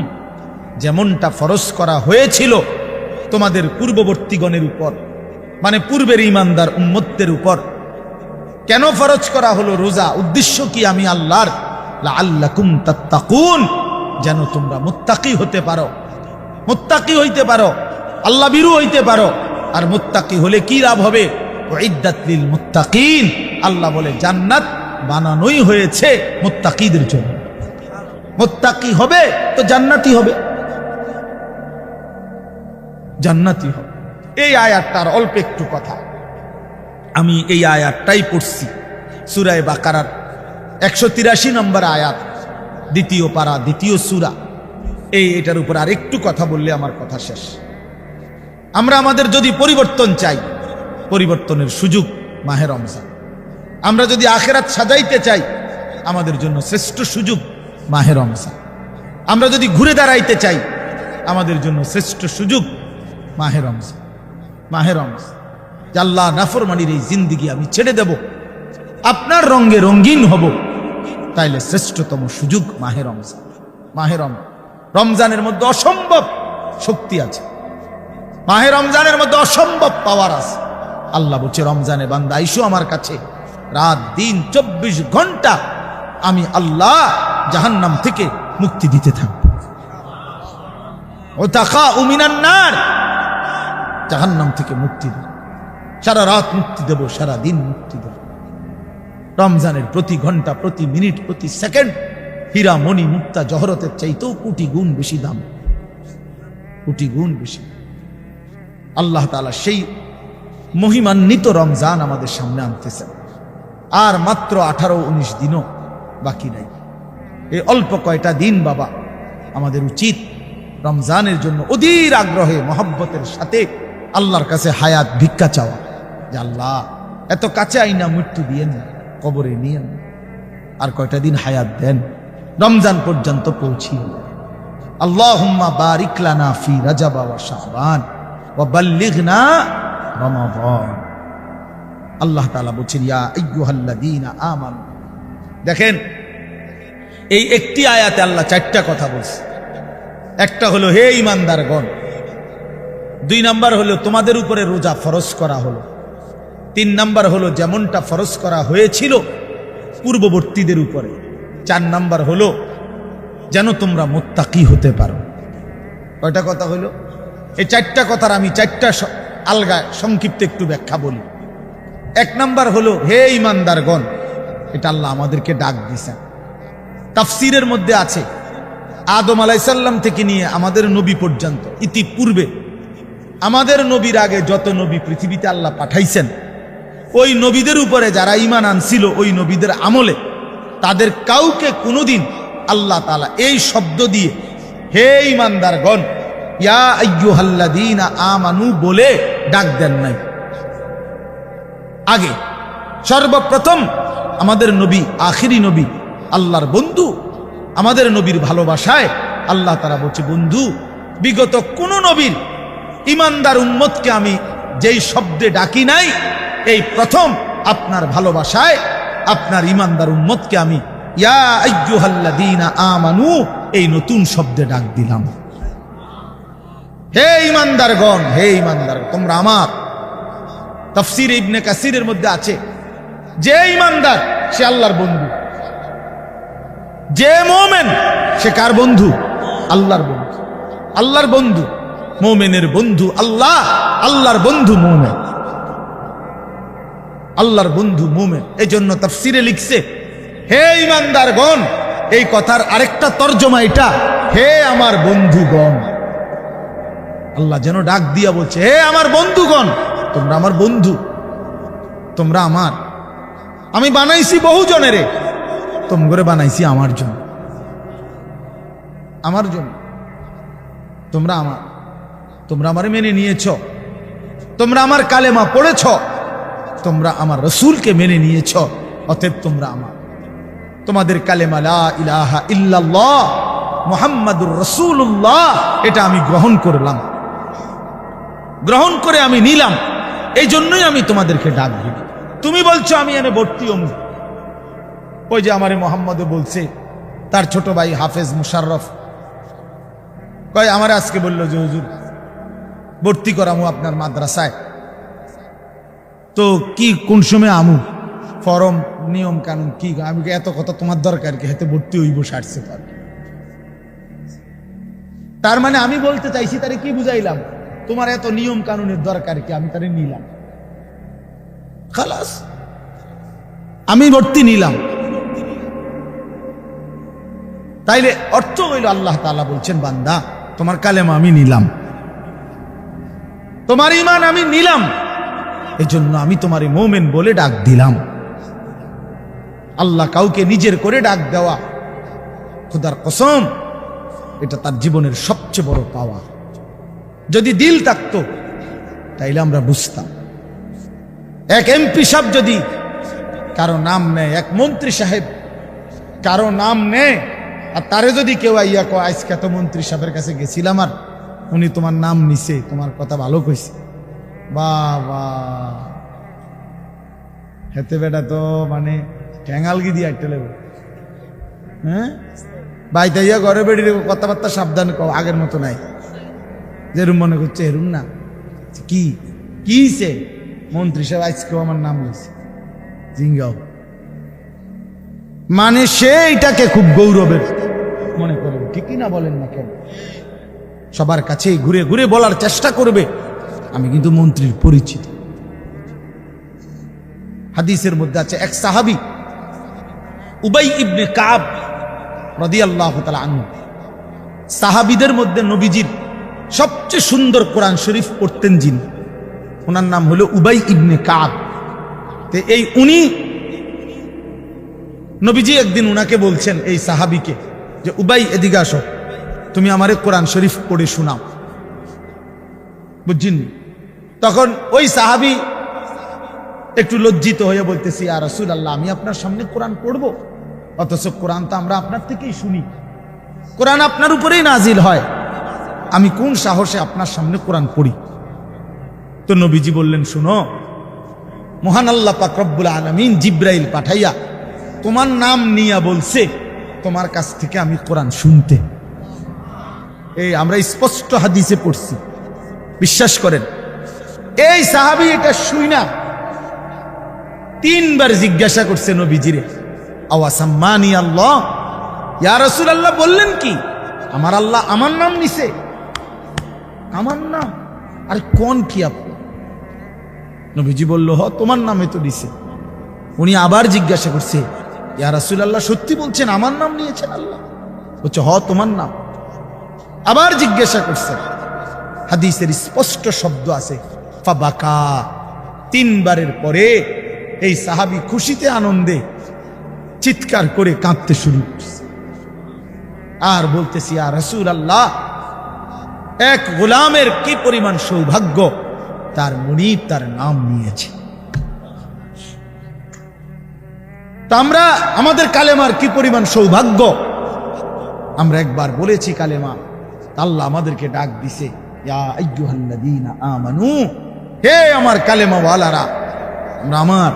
যেমনটা ফরজ করা হয়েছিল তোমাদের পূর্ববর্তীগণের উপর, মানে পূর্বের ঈমানদার উম্মতদের উপর। কেন ফরজ করা হলো রোজা? উদ্দেশ্য কি? আমি আল্লাহর, লাআল্লাকুম তাত্তাকুন, যেন তোমরা মুত্তাকি হতে পারো, মুত্তাকি হইতে পারো, আল্লাহ ভীরু হইতে পারো। আর মুত্তাকি হলে কি লাভ হবে? উইদ্দাত লিল মুত্তাকিন, আল্লাহ বলে জান্নাত বানানোই হয়েছে মুত্তাকিদের জন্য। মুত্তাকি হবে তো জান্নাতি হবে, জান্নাতি হবে। এই আয়াতটার অল্প একটু কথা, আমি এই আয়াতটাই পড়ছি, সূরা বাকারার 183 নম্বর আয়াত, দ্বিতীয় পারা, দ্বিতীয় সূরা। এটার উপর আর একটু কথা বললে আমার কথা শেষ। আমরা আমাদের যদি পরিবর্তন চাই, পরিবর্তনের সুযোগ মাহে রমজান। আমরা যদি আখিরাত সাজাইতে চাই, আমাদের জন্য শ্রেষ্ঠ সুযোগ মাহে রমজান। আমরা যদি ঘুরে দাঁড়াইতে চাই, আমাদের জন্য শ্রেষ্ঠ সুযোগ মাহে রমজান। মাহে রমজান, আল্লাহ নাফরমানির এই জিন্দেগি আমি ছেড়ে দেব, আপনার রঙে রঙিন হব, তাইলে শ্রেষ্ঠতম সুযোগ মাহে রমজান। মাহে রমজানের মধ্যে অসম্ভব শক্তি আছে, মাহে রমজানের মধ্যে অসম্ভব পাওয়ার আছে। আল্লাহ বলছে, রমজানে বান্দা আইসো আমার কাছে, রাত দিন 24 ঘন্টা আমি আল্লাহ জাহান্নাম থেকে মুক্তি দিতে থাকব। ওয়াতাখাউ মিনান নার, জাহান্নাম থেকে মুক্তি দেব, সারা রাত মুক্তি দেব, সারা দিন মুক্তি দেব। রমজানের প্রতি ঘন্টা, প্রতি মিনিট, প্রতি সেকেন্ড হীরা মণি মুক্তা জহরতের চাইতেও কোটি গুণ বেশি দাম, কোটি গুণ বেশি। আল্লাহ তাআলা সেই মহিমান্বিত রমজান আমাদের সামনে আনতেছেন। আর মাত্র 18-19 দিনও বাকি নাই। এই অল্প কয়টা দিন বাবা, আমাদের উচিত রমজানের জন্য অধীর আগ্রহে, মহব্বতের সাথে আল্লাহর কাছে হায়াত ভিক্ষা চাওয়া, যে আল্লাহ এত কাছে আইনা মৃত্যু দিয়েন, কবরে নিয়েন, আর কয়টা দিন হায়াত দেন, রমজান পর্যন্ত পৌঁছিয়ে দেন। আল্লাহুম্মা বারিক লানা ফি রাজাব ওয়া শাবান ওয়া বাল্লিগনা রমাদান। আল্লাহ তাআলা বলেন, ইয়া আইয়ুহাল্লাযীনা আমানু। দেখেন, এই একটি আয়াতে আল্লাহ 4টা কথা বলছে। একটা হলো, হে ঈমানদারগণ। 2 নাম্বার হলো, তোমাদের উপরে রোজা ফরজ করা হলো। 3 নাম্বার হলো, যেমনটা ফরজ করা হয়েছিল পূর্ববর্তীদের উপরে। 4 নাম্বার হলো, যেন তোমরা মুত্তাকি হতে পারো। কয়টা কথা হলো? এই 4টা কথার আমি 4টা আলগা সংক্ষিপ্ত একটু ব্যাখ্যা বলি। 1 নাম্বার হলো, হে ঈমানদারগণ, এটা আল্লাহ আমাদেরকে ডাক দিয়েছেন। তাফসীরের মধ্যে আছে, আদম আলাইহিস সালাম থেকে নিয়ে আমাদের নবী পর্যন্ত, ইতিপূর্বে আমাদের নবীর আগে যত নবী পৃথিবীতে আল্লাহ পাঠাইছেন, ওই নবীদের উপরে যারা ঈমান আনছিল ওই নবীদের আমলে তাদের কাউকে কোনোদিন আল্লাহ তাআলা এই শব্দ দিয়ে হে ঈমানদারগণ ইয়া আইয়ুহাল্লাযীনা আমানু বলে ডাক দেন নাই। আগে সর্বপ্রথম আমাদের নবী, আখিরি নবী, আল্লাহর বন্ধু, আমাদের নবীর ভালোবাসায় আল্লাহ তাআলা বলছে, বন্ধু বিগত কোন নবীর ঈমানদার উম্মতকে আমি যেই শব্দে ডাকি নাই, এই প্রথম আপনার ভালোবাসায় আপনার ঈমানদার উম্মতকে আমি ইয়া আইয়ুহাল্লাযীনা আমানু এই নতুন শব্দে ডাক দিলাম। হে ঈমানদারগণ, হে ঈমানদার তোমরা আমার। তাফসীর ইবনে কাসিরের মধ্যে আছে, যে ঈমানদার সে আল্লাহর বন্ধু, যে মুমিন সে কার বন্ধু? আল্লাহর বন্ধু। আল্লাহর বন্ধু, মুমিনের বন্ধু আল্লাহ, আল্লাহর বন্ধু মুমিন, আল্লাহর বন্ধু মুমিন। এই জন্য তাফসীরে লিখছে, হে ঈমানদারগণ, এই কথার আরেকটা তর্জমা এটা, হে আমার বন্ধুগণ। আল্লাহ যেন ডাক দিয়া বলছে, হে আমার বন্ধুগণ, তোমরা আমার বন্ধু, তোমরা আমার। আমি বানাইছি বহু জনেরে, তোমরা বানাইছি আমার জন্য, আমার জন্য। তোমরা আমার, তোমরা আমারে মেনে নিয়েছ, তোমরা আমার কালেমা পড়েছ, তোমরা আমার রসুলকে মেনে নিয়েছ, অতএব তোমরা আমার। তোমাদের কালেমা লা ইলাহা ইল্লাল্লাহ মুহাম্মাদুর রাসূলুল্লাহ এটা আমি গ্রহণ করলাম, গ্রহণ করে আমি নিলাম, এই জন্যই আমি তোমাদেরকে ডাক দিই। তুমি বলছো আমি এনে ভর্তি অমুক। ওই যে আমারে মোহাম্মদে বলছে, তার ছোট ভাই হাফেজ মুশাররফ কয় আমারে আজকে বললো যে হুজুর ভর্তি করামু আপনার মাদ্রাসায়, তো কি কোন সময় আমু, ফরম নিয়ম কানুন কি? আমি এত কথা তোমার দরকার কি, হাতে ভর্তি হইব সারছে। তার মানে আমি বলতে চাইছি তারে কি বুঝাইলাম, তোমার এত নিয়ম কানুনের দরকার কি, আমি তারে নিলাম, খালাস আমি ভর্তি নিলাম। তাইলে অর্থ হইল আল্লাহ তাআলা বলছেন, বান্দা তোমার কালেমা আমি নিলাম, তোমার ঈমান আমি নিলাম, এই জন্য আমি তোমার মুমিন বলে ডাক দিলাম। আল্লাহ কাউকে নিজের করে ডাক দেওয়া, খোদার কসম, এটা তার জীবনের সবচেয়ে বড় পাওয়া। যদি দিল থাকতো তাইলে আমরা বুঝতাম। এক এমপি সাহেব যদি কারো নাম নেয়, এক মন্ত্রী সাহেব কারো নাম নেয়, আর তারে যদি কেউ আইয়া কয় আজকে তো মন্ত্রী সাহেবের কাছে গেছিলাম আর উনি তোমার নাম নিছে, তোমার কথা ভালো কইছে, বাবা হেতে বেটা তো মানে ঠ্যাঙালগি দিয়ে একটা লেবে। হ্যাঁ ভাই তাইয়া ঘরে বেড়িয়ে কথাবার্তা সাবধান কও, আগের মতো নাই, যেরুম মনে করছে এরুম না। কি কিছে মন্ত্রী সাহেব আজকেও আমার নাম নিয়েছে, জিঙ্গাও, মানে সে এটাকে খুব গৌরবের মনে করবে, ঠিকই না বলেন না কেন? সবার কাছে ঘুরে ঘুরে বলার চেষ্টা করবে আমি কিন্তু মন্ত্রীর পরিচিত। হাদিসের মধ্যে আছে এক সাহাবী উবাই ইবনে কাব রাদিয়াল্লাহু তাআলা আনহু, সাহাবীদের মধ্যে নবীজির সবচেয়ে সুন্দর কোরআন শরীফ পড়তেন যিনি, ওনার নাম হলো উবাই ইবনে কাব। তো এই উনি নবীজি একদিন উনাকে বলছেন, এই সাহাবীকে, যে উবাই এদিকে আসো, তুমি আমারে কোরআন শরীফ পড়ে শোনাও, বুঝছেন? তখন ওই সাহাবী একটু লজ্জিত হয়ে বলতেছি, ইয়া রাসূলুল্লাহ আমি আপনার সামনে কোরআন পড়বো, অথচ কোরআন তো আমরা আপনার থেকেই শুনি, কোরআন আপনার উপরেই নাজিল হয়, আমি কোন সাহসে আপনার সামনে কোরআন পড়ি? তো নবীজি বললেন, শুনো, মহান আল্লাহ পাক রব্বুল আলামিন জিব্রাইল পাঠাইয়া তোমার নাম নিয়া বলছে তোমার কাছ থেকে আমি কোরআন শুনতে। এই আমরা স্পষ্ট হাদিসে পড়ছি, বিশ্বাস করেন। এই সাহাবী এটা শুই না 3 বার জিজ্ঞাসা করছে নবীজিরে, আওয়াসাম্মানি আল্লাহ, ইয়া রাসূলুল্লাহ বললেন কি আমার আল্লাহ আমার নাম নিছে? আমার নাম? আর কোন কি আপনি? নবীজি বলল, হ তোমার নামে তো দিছে। উনি আবার জিজ্ঞাসা করছে, ইয়া রাসূলুল্লাহ সত্যি বলছেন আমার নাম নিয়েছেন আল্লাহ? বলছে, হ তোমার নাম। আবার জিজ্ঞাসা করছে, হাদিসের স্পষ্ট শব্দ আছে, ফাবাকা, 3 বারের পরে এই সাহাবী খুশিতে আনন্দে চিৎকার করে কাঁদতে শুরু করছে আর বলতেছি, ইয়া রাসূলুল্লাহ, এক গোলামের কি পরিমাণ সৌভাগ্য, তার মুনিব তার নাম নিয়েছে। তা আমরা আমাদের কালেমার কি পরিমাণ সৌভাগ্য, আমরা একবার বলেছি কালেমা, আল্লাহ আমাদেরকে ডাক দিছে, ইয়া আইয়ুহাল্লাযীনা আমানু, হে আমার কালেমা ওয়ালারা, তোমরা আমার,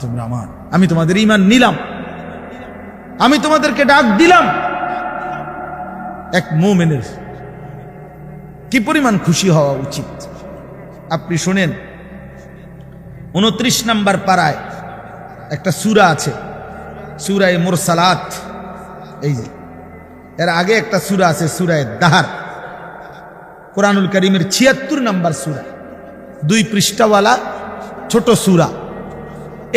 তোমরা আমার, আমি তোমাদের ঈমান নিলাম, আমি তোমাদেরকে ডাক দিলাম। এক মুমিনের কি পরিমাণ খুশি হওয়া উচিত আপনি শুনেন। 29 নম্বর পারায় একটা সূরা আছে, সূরায়ে মুরসালাত। এই যে এর আগে একটা সূরা আছে, সূরায়ে দাহর, কোরআনুল কারীমের 76 নম্বর সূরা, 2 পৃষ্ঠাওয়ালা ছোট সূরা।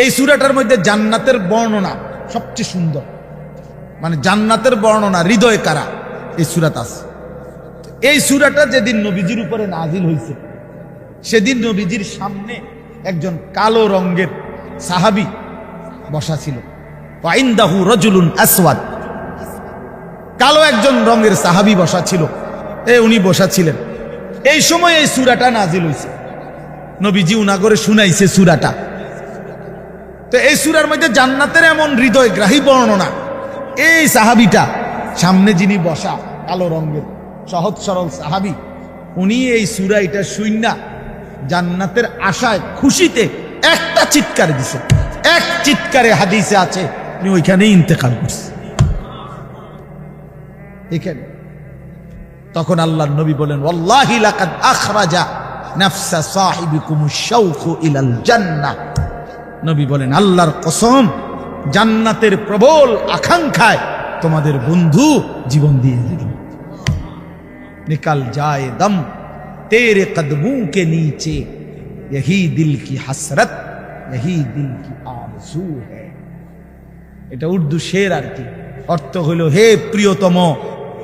এই সূরাটার মধ্যে জান্নাতের বর্ণনা সবচেয়ে সুন্দর, মানে জান্নাতের বর্ণনা হৃদয় কারা এই সূরাতে আছে। এই সূরাটা যেদিন নবীজির উপরে নাজিল হয়েছে, সেদিন নবীজির সামনে একজন কালো রঙের সাহাবী বসা ছিল। ওয়াইন্দাহু রাজুলুন আসওয়াদ, কালো একজন রঙের সাহাবী বসা ছিল, উনি বসা ছিলেন। এই সময় এই সূরাটা নাজিল হয়েছে, নবীজি উনাগরে শুনাইছে সূরাটা। তো এই সূরার মধ্যে জান্নাতের এমন হৃদয়গ্রাহী বর্ণনা, এই সাহাবীটা সামনে যিনি বসা কালো রঙের সহজ সরল সাহাবী, উনি এই সূরা এটা শুইনা জান্নাতের আশায় খুশিতে একটা চিৎকার দিছে, এক চিৎকারে হাদিসে আছে উনি ওইখানেই ইন্তেকাল করছে। এখানে তখন আল্লাহর নবী বলেন, ওয়াল্লাহি লাকাদ আখরাজা নাফসা সাহিবিকুমুশ শাওকু ইলাল জান্নাহ। নবী বলেন, আল্লাহর কসম, জান্নাতের প্রবল আকাঙ্ক্ষায় তোমাদের বন্ধু জীবন দিয়ে দিল। নিকাল যায় দম তেরে কদমোं के नीचे, यही दिल की हसरत, यही दिल की आरज़ू है। এটা উর্দু শের আর কি, অর্থ হইল, হে প্রিয়তম,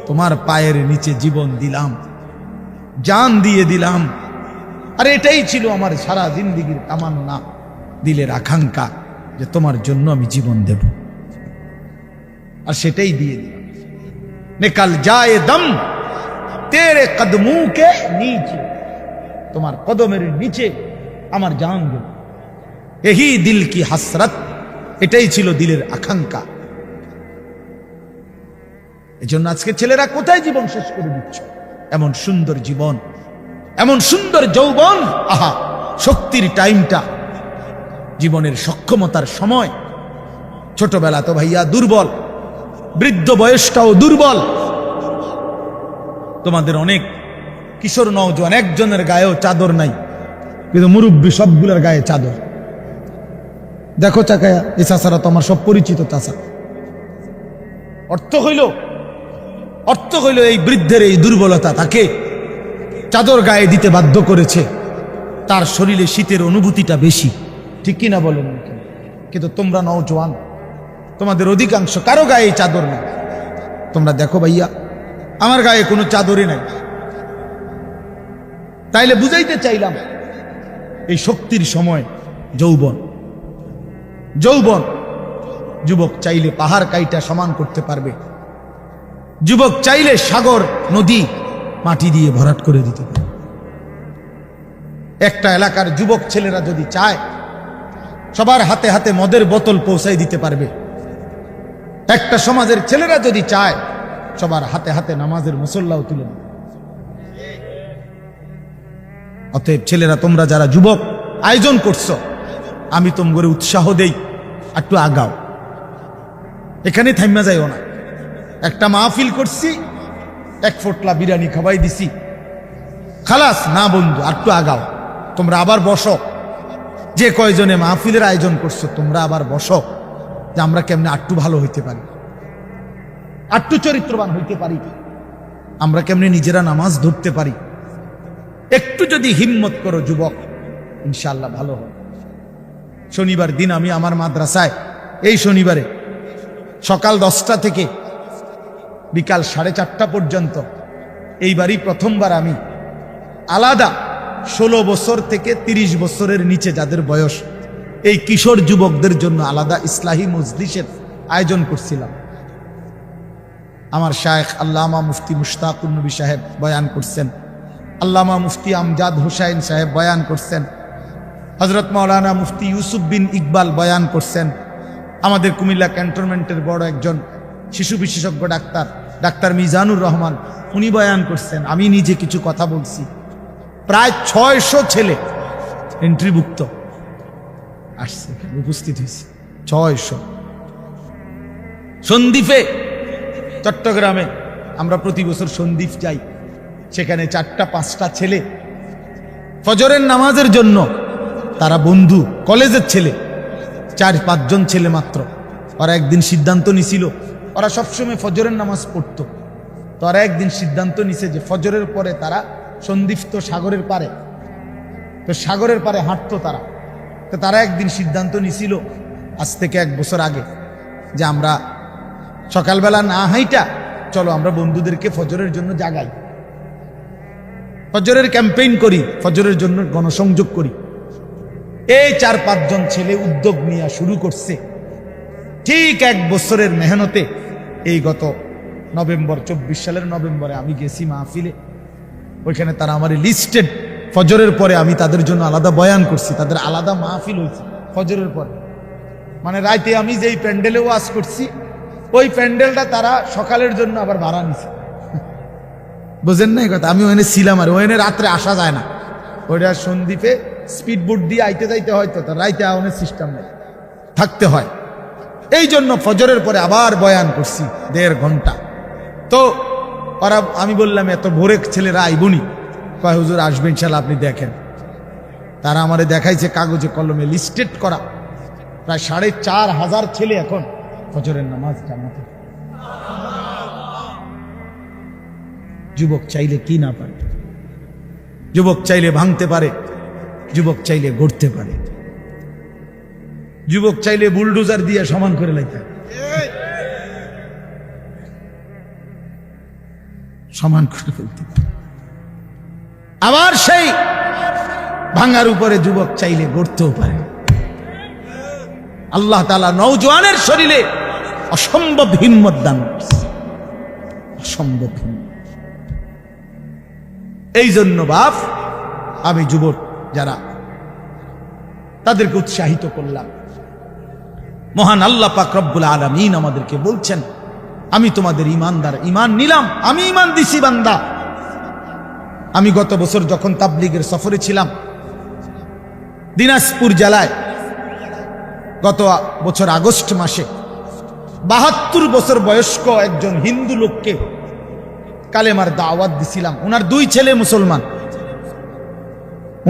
তোমার পায়ের নিচে জীবন দিলাম, জান দিয়ে দিলাম। আর এটাই ছিল আমার সারা জিন্দেগীর তামান্না, দিলের আকাঙ্ক্ষা, যে তোমার জন্য আমি জীবন দেব, আর সেটাই দিয়ে দিলাম। নিকাল যায় দম তেরে কদমোं के नीचे, তোমার কদমের নিচে আমার জান দেব। यही दिल की हसरत, এটাই ছিল দিলের আকাঙ্ক্ষা। এজন্য আজকে ছেলেরা কোথায় জীবন শেষ করে দিচ্ছ? এমন সুন্দর জীবন, এমন সুন্দর যৌবন, আহা, শক্তির টাইমটা, জীবনের সক্ষমতার সময়। ছোটবেলা তো ভাইয়া দুর্বল, বৃদ্ধ বয়সটাও দুর্বল। তোমাদের অনেক কিশোর নওজোয়ান একজনের গায়েও চাদর নাই, কিন্তু মুরব্বী সবগুলোর গায়ে চাদর। দেখো চাকায়া, এই চাচারা তো আমার সব পরিচিত চাচা। অর্থ হইল এই বৃদ্ধের এই দুর্বলতা তাকে চাদর গায়ে দিতে বাধ্য করেছে, তার শরীরে শীতের অনুভূতিটা বেশি, ঠিক কিনা বলেন? কিন্তু তোমরা নওজোয়ান, তোমাদের অধিকাংশ কারো গায়ে চাদর নেই। তোমরা দেখো ভাইয়া, আমার গায়ে কোনো চাদরই নাই। তাইলে বুঝাইতে চাইলাম, এই শক্তির সময় যৌবন, যৌবন। যুবক চাইলে পাহাড় কাইটা সমান করতে পারবে, যুবক চাইলে সাগর নদী মাটি দিয়ে ভরাট করে দিতে পারবে। একটা এলাকার যুবক ছেলেরা যদি চায়, সবার হাতে হাতে মদের বোতল পৌঁছাই দিতে পারবে। একটা সমাজের ছেলেরা যদি চায়, সবার হাতে হাতে নামাজের মুসল্লাও তুলে দেবে। অতএব ছেলেরা, তোমরা যারা যুবক আয়োজন করছো, আমি তোমাদের উৎসাহ দেই, একটু আগাও, এখানে থাইমা যাইও না। একটা মাহফিল করছি, এক ফোটলা বিরিয়ানি খাওয়াই দিছি, খালাস না বন্ধু, একটু আগাও। তোমরা আবার বসো, যে কয়জনে মাহফিলের আয়োজন করছো, তোমরা আবার বসো, যে আমরা কেমনে আটটু ভালো হইতে পারি, আটটু চরিত্রবান হইতে পারি, আমরা কেমনে নিজেরা নামাজ ধরতে পারি। একটু যদি হিম্মত করো যুবক, ইনশাআল্লাহ ভালো হবে। শনিবার দিন আমি আমার মাদ্রাসায়, এই শনিবারে সকাল 10টা থেকে বিকাল 4:30 পর্যন্ত, এইবারই প্রথমবার আমি আলাদা 16 বছর থেকে 30 বছরের নিচে যাদের বয়স, এই কিশোর যুবকদের জন্য আলাদা ইসলাহি মজলিসের আয়োজন করছিলাম। আমার শায়েখ আল্লামা মুফতি মুশতাকুর নবী সাহেব বয়ান করছেন, আল্লামা মুফতি আমজাদ হুসাইন সাহেব বয়ান করছেন, হযরত মাওলানা মুফতি ইউসুফ বিন ইকবাল বয়ান করছেন, আমাদের কুমিল্লা ক্যান্টনমেন্টের বড় একজন শিশু বিশেষজ্ঞ ডাক্তার মিজানুর রহমান উনি বয়ান করছেন, আমি নিজে কিছু কথা বলছি। প্রায় 600 ছেলে এন্ট্রিভুক্ত আসছে, উপস্থিত হয়েছে 600। সন্দ্বীপে, চট্টগ্রামে আমরা প্রতি বছর সন্দ্বীপ যাই, সেখানে 4টা-5টা ছেলে ফজরের নামাজের জন্য, তারা বন্ধু, কলেজের ছেলে, 4-5 জন ছেলে মাত্র। ওরা একদিন সিদ্ধান্ত নিছিল, ওরা সবসময় ফজরের নামাজ পড়তো, তো ওরা একদিন সিদ্ধান্ত নিছে যে ফজরের পরে তারা সন্দ্বীপ তো সাগরের পারে, তো সাগরের পারে হাঁটতো তারা। তো তারা একদিন সিদ্ধান্ত নিছিল আজ থেকে 1 বছর আগে যে আমরা সকালবেলা না হাইটা চলো আমরা বন্ধুদেরকে ফজরের জন্য জাগাই, ফজরের ক্যাম্পেইন করি, ফজরের জন্য গণসংযোগ করি। এই 4-5 জন ছেলে উদ্যোগ নিয়ে শুরু করছে। ঠিক 1 বছরের মেহনতে এই গত নভেম্বর, 24 সালের নভেম্বরে আমি গেছি মাহফিলে, ওইখানে তারা আমার লিস্টেড, ফজরের পরে আমি তাদের জন্য আলাদা বয়ান করছি, তাদের আলাদা মাহফিল হয়েছে ফজরের পরে। মানে রাইতে আমি যেই প্যান্ডেলে ওয়াজ করছি ওই প্যান্ডেলটা তারা সকালের জন্য আবার ভাড়া নিছে। বুঝেন না এই কথা? আমি ওখানে ছিলাম, আর ওখানে রাত্রে আসা যায় না, ওইটা সন্দ্বীপে স্পিড বোট দিয়ে আইতে যাইতে হয়, তো তার রাইতে আওয়ানোর সিস্টেম নেই, থাকতে হয়। এই জন্য ফজরের পরে আবার বয়ান করছি 1.5 ঘন্টা। তো ওরা, আমি বললাম এত ভোরে ছেলেরা আইবনি, কয় হুজুর আসবে ইনশাল্লাহ, আপনি দেখেন। তারা আমারে দেখাইছে কাগজে কলমে লিস্টেড করা প্রায় 4,500 ছেলে এখন ফজরের নামাজ জামাতে। যুবক চাইলে কি না পারে, যুবক চাইলে ভাঙতে পারে, যুবক চাইলে গড়তে পারে, যুবক চাইলে বুলডোজার দিয়ে সমান করে লাইতে, সমান করে ফেলতে। আবার সেই ভাঙার উপরে যুবক চাইলে গড়তেও পারে। আল্লাহ তাআলা নওজোয়ানের শরীরে অসম্ভব হিম্মত দান করছে, অসম্ভব হিম্মত। এই জন্য বাপ, আমি যুবক যারা তাদেরকে উৎসাহিত করলাম। মহান আল্লাহ পাক রব্বুল আলামিন আমাদেরকে বলছেন, আমি তোমাদের ঈমানদার, ঈমান নিলাম, আমি ঈমান দিছি বান্দা। আমি গত বছর যখন তাবলীগের সফরে ছিলাম দিনাজপুর জেলায়, গত বছর আগস্ট মাসে 72 বছর বয়স্ক একজন হিন্দু লোককে কালেমার দাওয়াত দিছিলাম। ওনার 2 ছেলে মুসলমান,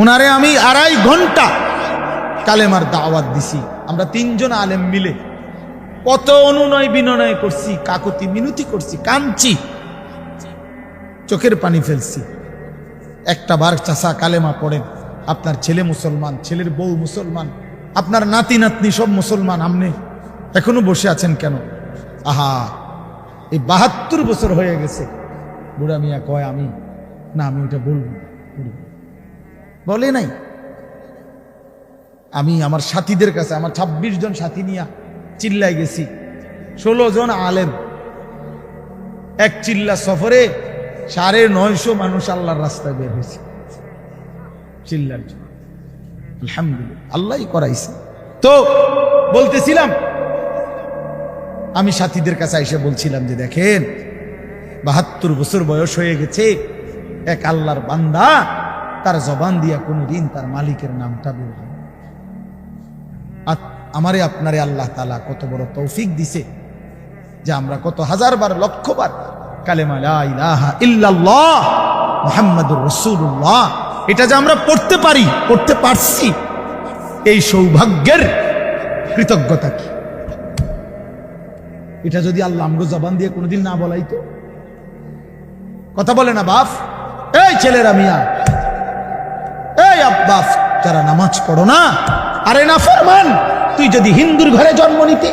ওনারে আমি 2.5 ঘন্টা কালেমার দাওয়াত দিছি। আমরা 3 জন আলেম মিলে কত অনুনয় বিনয় করছি, কাকুতি মিনতি করছি, কাঁদছি, চোখের পানি ফেলছি। একটা বার চাচা কালেমা পড়েন, আপনার ছেলে মুসলমান, ছেলের বউ মুসলমান, আপনার নাতি নাতনি সব মুসলমান, আপনি এখনো বসে আছেন কেন? আহা, এই 72 বছর হয়ে গেছে। বুড়া মিয়া কয়, আমি না, আমি ওটা বলবো, বলে নাই। আমি আমার সাথীদের কাছে, আমার 26 জন সাথী নিয়ে চিল্লায় গেছি, 16 জন আলেম, এক চিল্লা সফরে 950 মানুষ আল্লাহর রাস্তায় বের হয়েছে চিল্লার জন্য। আলহামদুলিল্লাহ, আল্লাহই করাইছে। তো বলতেছিলাম, আমি সাথীদের কাছে এসে বলছিলাম যে দেখেন, 72 বছর বয়স হয়ে গেছে, এক আল্লাহর বান্দা তার জবান দিয়া কোনোদিন তার মালিকের নামটা বের হয়। আমারে আপনারে আল্লাহ তাআলা কত বড় তৌফিক দিছে যে আমরা কত 1000 বার, 1,00,000 বার কালেমা লা ইলাহা ইল্লাল্লাহ মুহাম্মাদুর রাসূলুল্লাহ এটা যে আমরা পড়তে পারি, পড়তে পারছি, এই সৌভাগ্যের কৃতজ্ঞতা কি? এটা যদি আল্লাহ আমগো জবান দিয়ে কোনোদিন না বলাইতো। কথা বলে না বাপ, এই ছেলেরা মিয়া, এই আব্বাস যারা নামাজ পড়ো না, আরে না ফরমান, তুই যদি হিন্দুর ঘরে জন্ম নিতে,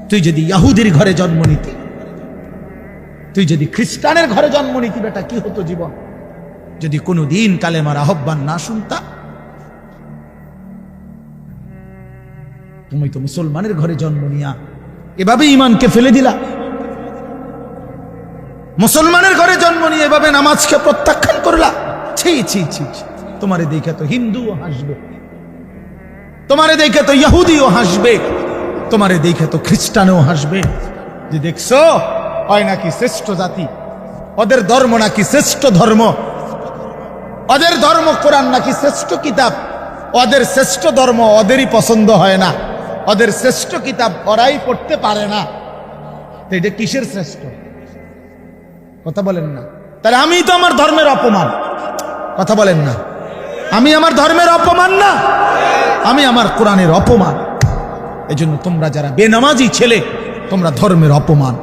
তুই যদি ইহুদির ঘরে জন্ম নিতে, তুই যদি খ্রিস্টানের ঘরে জন্ম নিতি, বেটা কি হতো জীবন? যদি কোনোদিন কালেমার আহ্বান না শুনতা, তুমি তো মুসলমানের ঘরে জন্ম নিয়া এভাবে ইমানকে ফেলে দিলা। মুসলমানের ঘরে জন্ম নিয়ে এভাবে নামাজকে প্রত্যাখ্যান করলা। ছি ছি ছি ছি। তোমারে দেখে তো হিন্দুও হাসবে, তোমারে দেখে তো ইহুদিও হাসবে, তোমারে দেখে তো খ্রিস্টানও হাসবে যে দেখছো হয় নাকি শ্রেষ্ঠ জাতি, ওদের ধর্ম নাকি শ্রেষ্ঠ ধর্ম, ওদের ধর্ম কোরআন নাকি শ্রেষ্ঠ কিতাব, ওদের শ্রেষ্ঠ ধর্ম ওদেরই পছন্দ হয় না, ওদের শ্রেষ্ঠ কিতাব ওরাই পড়তে পারে না। তো এটা কিসের শ্রেষ্ঠ? কথা বলেন না। তাহলে আমি তো আমার ধর্মের অপমান। কথা বলেন না। আমি আমার ধর্মের অপমান না, আমি আমার কোরআনের অপমান। এই জন্য তোমরা যারা বেনামাজি ছেলে, তোমরা ধর্মের অপমান।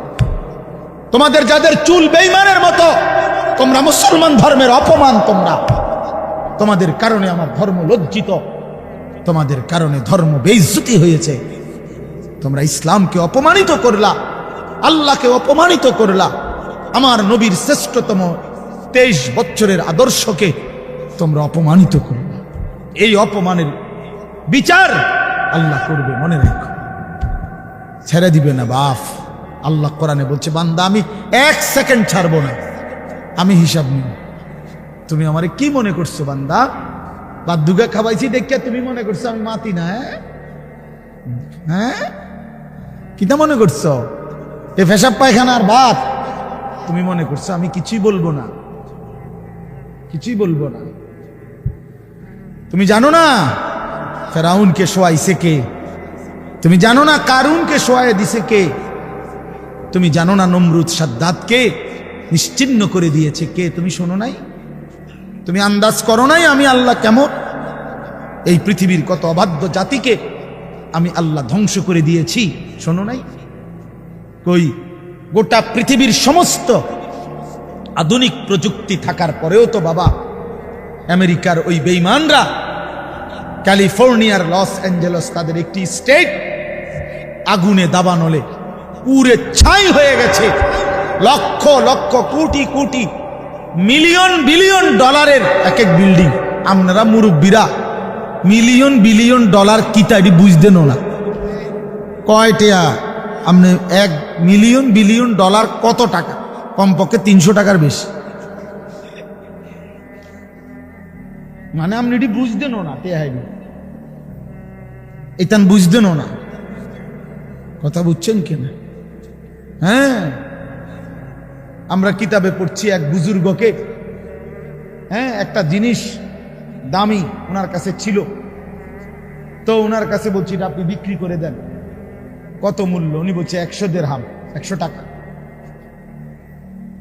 তোমাদের যাদের চুল বেঈমানের মতো, তোমরা মুসলমান ধর্মের অপমান। তোমাদের কারণে আমার ধর্ম লজ্জিত, তোমাদের কারণে ধর্ম বেইজ্জতি হয়েছে। তোমরা ইসলামকে অপমানিত করলা, আল্লাহকে অপমানিত করলা, আমার নবীর শ্রেষ্ঠতম 23 বছরের আদর্শকে তোমরা অপমানিত করলা। এই অপমানের বিচার আল্লাহ করবে, মনে রাখো। ছেড়ে দিবে না বাপ। আল্লাহ কোরআনে বলছে, বান্দা আমি 1 সেকেন্ড ছাড়বো না, আমি হিসাব নিব। তুমি আমারে কি মনে করছো বান্দা? বাদ্যুগা খাওয়াইছি দেখিয়া তুমি মনে করছো আমি মাতি না? হ্যাঁ, কিটা মনে করছো? এ পেশাব পায়খানার ভাত তুমি মনে করছো? আমি কিছুই বলবো না, কিছুই বলবো না। তুমি জানো না ফেরাউনকে শোয়াইছে কে? তুমি জানো না কারুনকে শোয়াই দিছে কে? তুমি জানো না নমরুদ সাদ্দাতকে নিশ্চিহ্ন করে দিয়েছে কে? তুমি শোনো নাই? তুমি আন্দাজ করো নাই আমি আল্লাহ কেমন? এই পৃথিবীর কত অবাধ্য জাতিকে আমি আল্লাহ ধ্বংস করে দিয়েছি, শোনো নাই? কই, গোটা পৃথিবীর সমস্ত আধুনিক প্রযুক্তি থাকার পরেও তো বাবা আমেরিকার ওই বেঈমানরা ক্যালিফোর্নিয়ার লস অ্যাঞ্জেলস তাদের একটি স্টেট আগুনে দাবানলে পুরে ছাই হয়ে গেছে। লক্ষ লক্ষ কোটি কোটি মিলিয়ন বিলিয়ন ডলারের এক এক বিল্ডিং। আপনারা মুরব্বীরা মিলিয়ন বিলিয়ন ডলার কিতা এটি বুঝতেন না? কয়টা? আপনি 1 মিলিয়ন বিলিয়ন ডলার কত টাকা? কমপক্ষে 300 টাকার বেশি। মানে আপনি এটি বুঝতেন না, এটা বুঝতেন না। কথা বুঝছেন কিনা? হ্যাঁ, আমরা কিতাবে পড়ছি এক বুজুর্গকে, হ্যাঁ, একটা জিনিস দামি ওনার কাছে ছিল, তো ওনার কাছে বলছি এটা আপনি বিক্রি করে দেন। কত মূল্য? উনি বলছে 100 দিরহাম, 100 টাকা।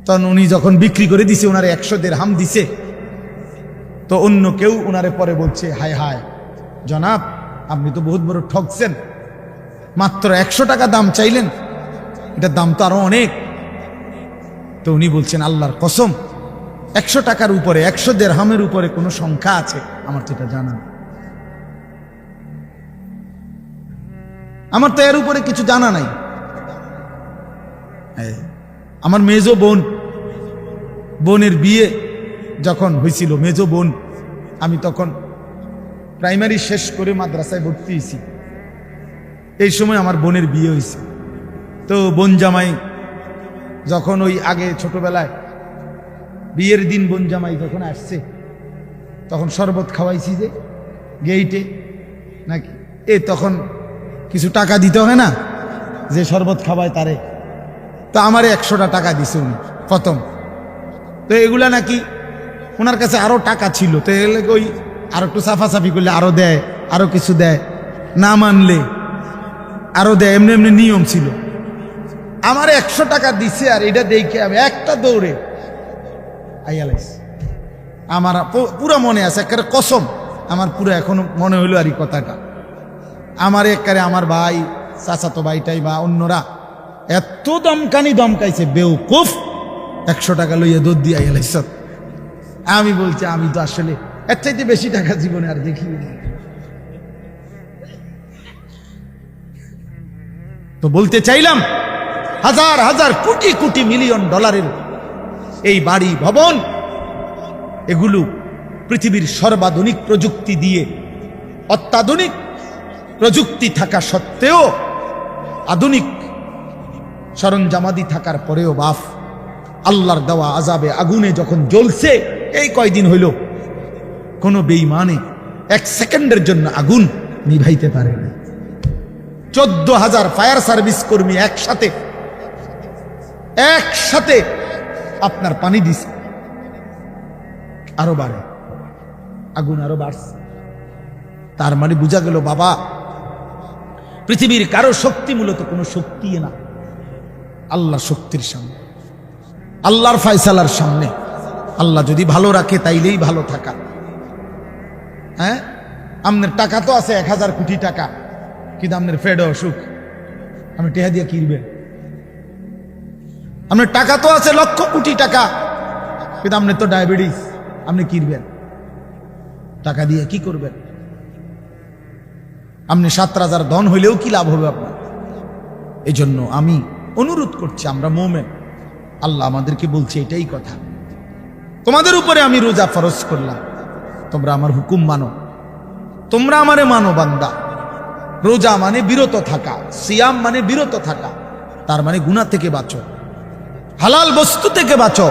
তখন উনি যখন বিক্রি করে দিছে, ওনারে 100 দিরহাম দিছে। তো অন্য কেউ ওনারে পরে বলছে, হায় হায় জনাব, আপনি তো বহুত বড় ঠকছেন, মাত্র 100 টাকা দাম চাইলেন, এটার দাম তো আরো অনেক। তো উনি বলছেন, আল্লাহর কসম 100 টাকার উপরে, 100 দিরহামের উপরে কোনো সংখ্যা আছে? আমার তো এটা জানা নেই, আমার তো এর উপরে কিছু জানা নাই। আমার মেজো বোনের বিয়ে যখন হয়েছিল, মেজো বোন, আমি তখন প্রাইমারি শেষ করে মাদ্রাসায় ভর্তি হয়েছি। এই সময় আমার বোনের বিয়ে হয়েছে। তো বোন জামাই যখন ওই আগে ছোটবেলায় বিয়ের দিন বোন জামাই যখন আসছে, তখন শরবত খাওয়াইছি যে গেইটে নাকি, তখন কিছু টাকা দিতে হয় না, যে শরবত খাওয়ায় তারে। তো আমারে 100টা টাকা দিছে উনি প্রথম। তো এগুলা নাকি ওনার কাছে আরো টাকা ছিল, তো ওই আরো একটু সাফাসাফি করলে আরো দেয়, আরো কিছু দেয়, না মানলে আরো দেয়, এমনি এমনি নিয়ম ছিল। আমার 100 টাকা দিছে, আর এটা দেখে আমি একটা দৌড়ে আইয়ালাইছি। আমার পুরো মনে আছে, একেবারে কসম, আমার পুরো এখনো মনে হইলো আর এই কথাটা। আমার একেবারে আমার ভাই, চাচাতো ভাইটাই বা অন্যরা এত দমকাইছে, বেউকুফ, 100 টাকা লইয়া দৌড় দিয়ে আইয়ালাইছ। আমি বলছি, আমি তো আসলে এর চাইতে বেশি টাকা জীবনে আর দেখি না। তো বলতে চাইলাম, হাজার হাজার কোটি কোটি মিলিয়ন ডলারের এই বাড়ি ভবন, এগুলো পৃথিবীর সর্বাধুনিক প্রযুক্তি দিয়ে, অত্যাধুনিক প্রযুক্তি থাকা সত্ত্বেও, আধুনিক সরঞ্জামাদি থাকার পরেও বাপ আল্লাহর দেওয়া আযাবে আগুনে যখন জ্বলছে, এই কয়দিন হইল কোন বেঈমানে 1 সেকেন্ডের জন্য আগুন নিভাইতে পারে না। 14,000 ফায়ার সার্ভিস কর্মী একসাথে আপনার পানি দিছে, আরো বাড়ে, আগুন আরো বাড়ছে। তার মানে বোঝা গেল বাবা, পৃথিবীর কারো শক্তি মূলত কোনো শক্তি না, আল্লাহর শক্তির সামনে, আল্লাহর ফয়সালার সামনে। আল্লাহ যদি ভালো রাখে তাইলেই ভালো থাকা। হ্যাঁ, আপনার টাকা তো আছে 1000 কোটি টাকা, কিন্তু আপনার ফেডে অসুখ, আপনি টেহা দিয়ে কিনবেন। আপনার টাকা তো আছে লক্ষ কোটি টাকা, কিন্তু আপনার তো ডায়াবেটিস, আপনি কিনবেন টাকা দিয়ে কি করবেন? আপনি 7 রাজার ধন হইলেও কি লাভ হবে আপনার? এই জন্য আমি অনুরোধ করছি, আমরা মুমিন, আল্লাহ আমাদেরকে বলছে এটাই কথা, তোমাদের উপরে আমি রোজা ফরজ করলাম, তোমরা আমার হুকুম মানো, তোমরা আমারে মানো বান্দা। রোজা মানে বিরত থাকা, সিয়াম মানে বিরত থাকা, তার মানে গুনাহ থেকে বাঁচো, হালাল বস্তু থেকে বাঁচো।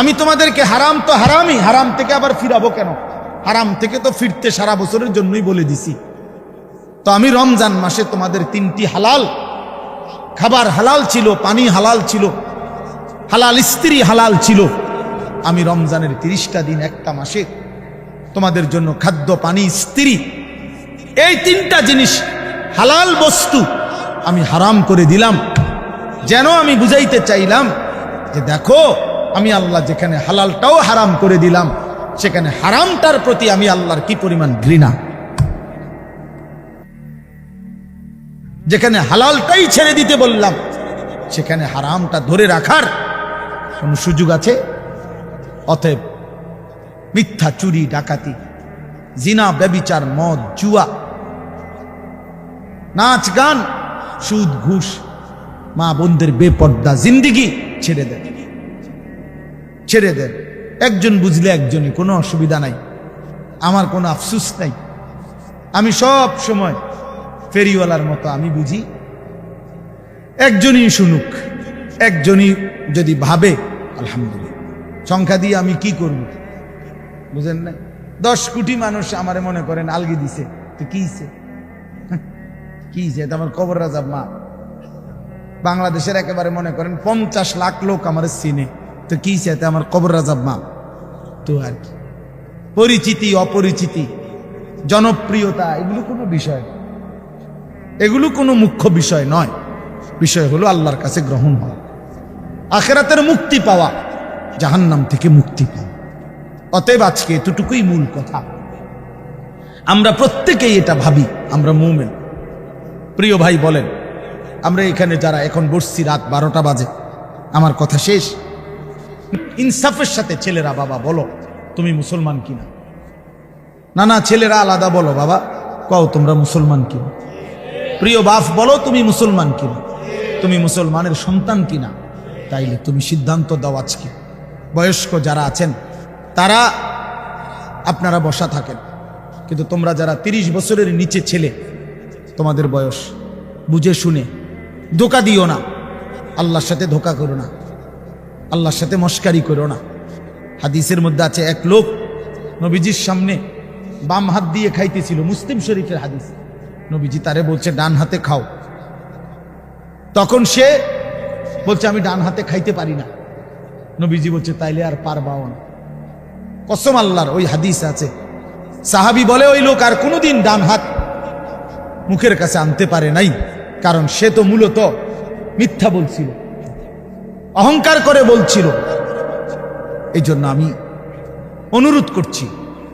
আমি তোমাদেরকে হারাম তো হারামই, হারাম থেকে আবার ফিরাবো কেন? হারাম থেকে তো ফিরতে সারা বছরের জন্যই বলে দিছি। তো আমি রমজান মাসে তোমাদের 3টি হালাল খাবার হালাল ছিল, পানি হালাল ছিল, হালাল স্ত্রী হালাল ছিল। আমি রমজানের 30টা দিন, একটা মাসে তোমাদের জন্য খাদ্য, পানি, স্ত্রী, এই 3টা জিনিস হালাল বস্তু আমি হারাম করে দিলাম। যেন আমি বুঝাইতে চাইলাম যে দেখো, আমি আল্লাহ যেখানে হালালটাও হারাম করে দিলাম, সেখানে হারামটার প্রতি আমি আল্লাহর কি পরিমাণ ঘৃণা। যেখানে হালালটাই ছেড়ে দিতে বললাম, সেখানে হারামটা ধরে রাখার কোন সুযোগ আছে? অতএব মিথ্যা, চুরি, ডাকাতি, জিনা, ব্যভিচার, মদ, জুয়া, নাচ গান, সুদ, ঘুষ, মা বোনদের বেপর্দা জিন্দিগি ছেড়ে দেন, ছেড়ে দেন। একজন বুঝলে একজনই, কোনো অসুবিধা নাই, আমার কোনো আফসুস নাই। আমি সব সময় ফেরিওয়ালার মতো আমি বুঝি, একজনই শুনুক, একজনই যদি ভাবে আলহামদুলিল্লাহ, সংখ্যা দিয়ে আমি কি করব? বুঝেন না? 10 কোটি মানুষ আমারে মনে করেন আলগি দিছে, তো কি হইছে? কি হইছে? এটা আমার কবর রাজাব মা। বাংলাদেশের একেবারে মনে করেন 50 লাখ লোক আমার চিনে, তো কি হইছে? এটা আমার কবর রাজাব মা। তো আর কি, পরিচিতি, অপরিচিতি, জনপ্রিয়তা, এগুলো কোনো বিষয়, এগুলো কোনো মুখ্য বিষয় নয়। বিষয় হলো আল্লাহর কাছে গ্রহণ হওয়া, আখিরাতের মুক্তি পাওয়া, জাহান্নাম থেকে মুক্তি পাওয়া। অতএব আজকে এতটুকুই মূল কথা। আমরা প্রত্যেকেই এটা ভাবি, আমরা মুমিন। প্রিয় ভাই বলেন, আমরা এখানে যারা এখন বসছি, রাত 12টা বাজে, আমার কথা শেষ। ইনসাফের সাথে ছেলেরা, বাবা বলো তুমি মুসলমান কিনা? না না, ছেলেরা আলাদা বলো, বাবা কও তোমরা মুসলমান কিনা? প্রিয় বাপ বলো তুমি মুসলমান কিনা? তুমি মুসলমানের সন্তান কিনা? তাইলে তুমি সিদ্ধান্ত দাও আজকে। বয়স্ক যারা আছেন তারা আপনারা বসা থাকেন, কিন্তু তোমরা যারা 30 বছরের নিচে ছেলে, তোমাদের বয়স, বুঝে শুনে ধোঁকা দিও না, আল্লাহর সাথে ধোঁকা করো না, আল্লাহর সাথে মস্কারি করো না। হাদিসের মধ্যে আছে, এক লোক নবীজির সামনে বাম হাত দিয়ে খাইতেছিল, মুসলিম শরীফের হাদিস। নবীজি তারে বলছে ডান হাতে খাও, তখন সে বলছে আমি ডান হাতে খাইতে পারি না। নবীজি বলছে তাইলে আর পারবাও না। কসম আল্লাহর, ওই হাদিস আছে। সাহাবী বলে ওই লোক আর কোনোদিন ডান হাত মুখের কাছে আনতে পারে নাই, কারণ সে তো মূলত মিথ্যা বলছিল, অহংকার করে বলছিল। এই জন্য আমি অনুরোধ করছি,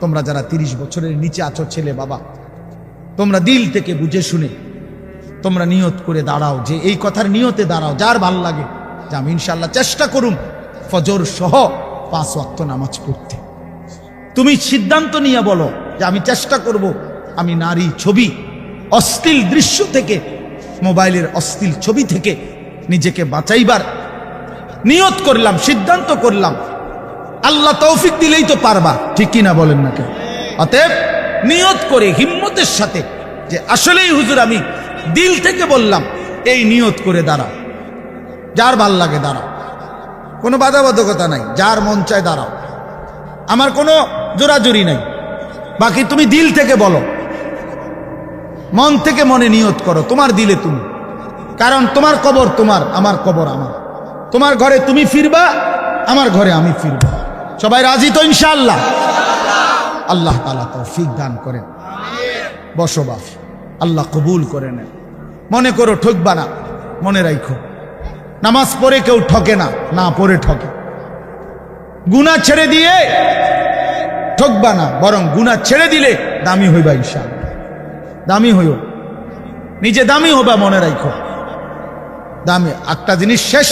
তোমরা যারা 30 বছরের নিচে আছো ছেলে বাবা, তোমরা দিল থেকে বুঝে শুনে তোমরা নিয়ত করে দাঁড়াও, যে এই কথার নিয়তে দাঁড়াও, যার ভাল লাগে যে আমি ইনশাআল্লাহ চেষ্টা করুম ফজর সহ 5 ওয়াক্ত নামাজ পড়তে। তুমি সিদ্ধান্ত নিয়ে বলো যে আমি চেষ্টা করব, আমি নারী ছবি, অশ্লীল দৃশ্য থেকে, মোবাইলের অশ্লীল ছবি থেকে নিজেকে বাঁচাইবার নিয়ত করলাম, সিদ্ধান্ত করলাম। আল্লাহ তৌফিক দিলেই তো পারবা, ঠিক কিনা বলেন না কেন? অতএব নিয়ত করে হিম্মতের সাথে যে আসলেই হুজুর আমি দিল থেকে বললাম, এই নিয়ত করে দাঁড়াও, যার ভাল লাগে দাঁড়াও, কোনো বাধাবাধকতা নাই, যার মন চায় দাঁড়াও, আমার কোনো জোরাজুরি নাই। বাকি তুমি দিল থেকে বলো, মন থেকে মনে নিয়ত করো, তোমার দিলে তুমি, কারণ তোমার কবর তোমার, আমার কবর আমার, তোমার ঘরে তুমি ফিরবা, আমার ঘরে আমি ফিরবা। সবাই রাজি তো ইনশাআল্লাহ? আল্লাহ তাআলা তৌফিক দান করেন। বসো বাপ, আল্লাহ কবুল করে নেন। মনে করো ঠকবা না, মনে রাখো নামাজ পড়ে কেউ ঠকে না, না পড়ে ঠকে। গুনাহ ছেড়ে দিয়ে ঠকবা না, বরং গুনাহ ছেড়ে দিলে দামি হইবা ইনশাআল্লাহ। দামি হইও, নিজে দামি হবা, মনে রাখো দামি। একটা জিনিস শেষ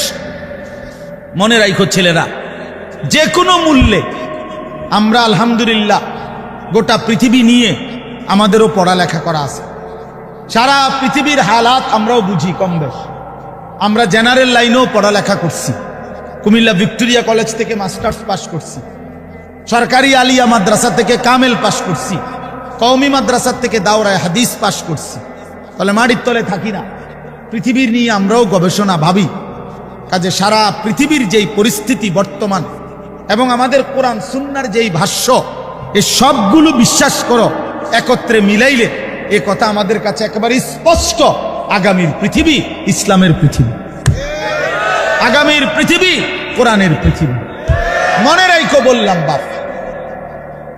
মনে রাখো ছেলেরা, যে কোনো মূল্যে আমরা আলহামদুলিল্লাহ গোটা পৃথিবী নিয়ে আমাদেরও পড়ালেখা করা আছে, সারা পৃথিবীর হালাত আমরাও বুঝি কম বেশ। আমরা জেনারেল লাইনেও পড়ালেখা করছি, কুমিল্লা ভিক্টোরিয়া কলেজ থেকে মাস্টার্স পাস করছি, সরকারি আলিয়া মাদ্রাসা থেকে কামেল পাস করছি, কওমি মাদ্রাসা থেকে দাওরায়ে হাদিস পাস করছি। তাহলে মাটির তলে থাকি না, পৃথিবীর নিয়ে আমরাও গবেষণা ভাবি। কাজে সারা পৃথিবীর যেই পরিস্থিতি বর্তমান এবং আমাদের কোরআন সুন্নাহর যেই ভাষ্য, এই সবগুলো বিশ্বাস করো, একত্রে মিলাইলে এ কথা আমাদের কাছে একেবারে স্পষ্ট। আগামীর পৃথিবী ইসলামের পৃথিবী, আগামীর পৃথিবী কোরআনের পৃথিবী। মনে রাখো বললাম বাপ,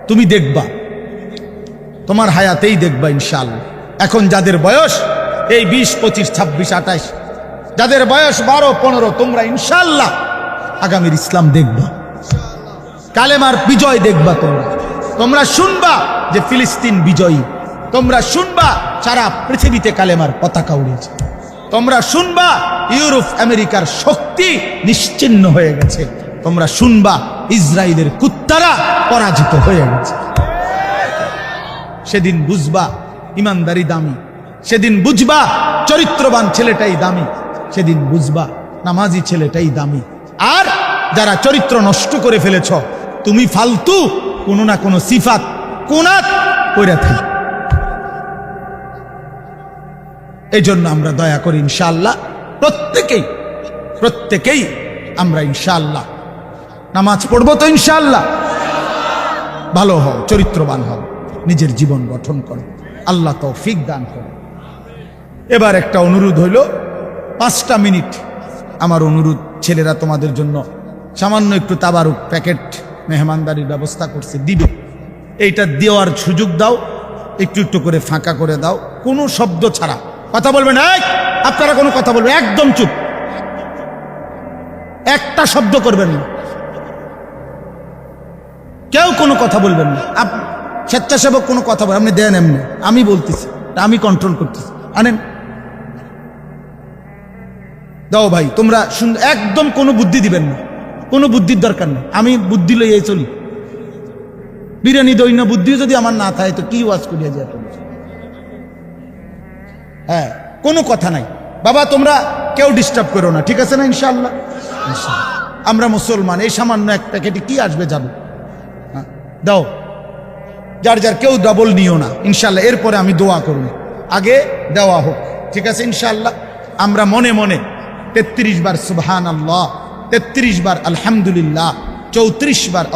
তুমি দেখবা, তোমার হায়াতেই দেখবা ইনশাআল্লাহ। এখন যাদের বয়স এই 20, 25, 26, 28, যাদের বয়স 12, 15, তোমরা ইনশাআল্লাহ আগামীর ইসলাম দেখবা, কালেমার বিজয় দেখবা। তোমরা শুনবা যে ফিলিস্তিন বিজয়ী, তোমরা শুনবা সারা পৃথিবীতে কালেমার পতাকা উড়েছে, তোমরা শুনবা ইউরোপ আমেরিকার শক্তি নিশ্চিহ্ন হয়ে গেছে, তোমরা শুনবা ইসরায়েলের কুত্তারা পরাজিত হয়ে গেছে। সেদিন বুঝবা ইমানদারি দামি, সেদিন বুঝবা চরিত্রবান ছেলেটাই দামি, সেদিন বুঝবা নামাজি ছেলেটাই দামি। আর যারা চরিত্র নষ্ট করে ফেলেছ, তুমি ফালতু কোনো না কোনো সিফাত কোনাত কইরা থাকি। এই জন্য আমরা দয়া করি ইনশাআল্লাহ প্রত্যেকেই আমরা ইনশাআল্লাহ নামাজ পড়বো তো ইনশাআল্লাহ। ভালো হও, চরিত্রবান হও, নিজের জীবন গঠন করো, আল্লাহ তৌফিক দান করো। এবার একটা অনুরোধ হইল, 5টা মিনিট আমার অনুরোধ, ছেলেরা তোমাদের জন্য সামান্য একটু তাবারুক প্যাকেট মেহমানদারির ব্যবস্থা করছে, দিবে। এইটা দেওয়ার সুযোগ দাও, একটু একটু করে ফাঁকা করে দাও, কোনো শব্দ ছাড়া কথা বলবেন। আপনারা কোনো কথা বলবেন, একদম চুপ, একটা শব্দ করবেন না, কেউ কোনো কথা বলবেন না। স্বেচ্ছাসেবক কোনো কথা বলেন, আপনি দেন এমনি, আমি বলতেছি, আমি কন্ট্রোল করতেছি, আনেন দাও ভাই। তোমরা একদম কোনো বুদ্ধি দিবেন না, কোনো বুদ্ধির দরকার নেই, আমি বুদ্ধি লইয়ে চলি। বিরিয়ানি দৈন্য বুদ্ধিও যদি আমার না থাকে তো কি ওয়াজ করিয়া যায়? হ্যাঁ, কোনো কথা নাই বাবা, তোমরা কেউ ডিস্টার্ব করো না, ঠিক আছে না? ইনশাআল্লাহ আমরা মুসলমান, এই সামান্য এক প্যাকেটে কি আসবে যাবে? দাও, যার যার কেউ ডাবল নিও না ইনশাআল্লাহ। এরপরে আমি দোয়া করব, আগে দেওয়া হোক, ঠিক আছে ইনশাআল্লাহ। আমরা মনে মনে 33 বার সুবহানাল্লাহ, 33 বার আলহামদুলিল্লাহ, 34 বার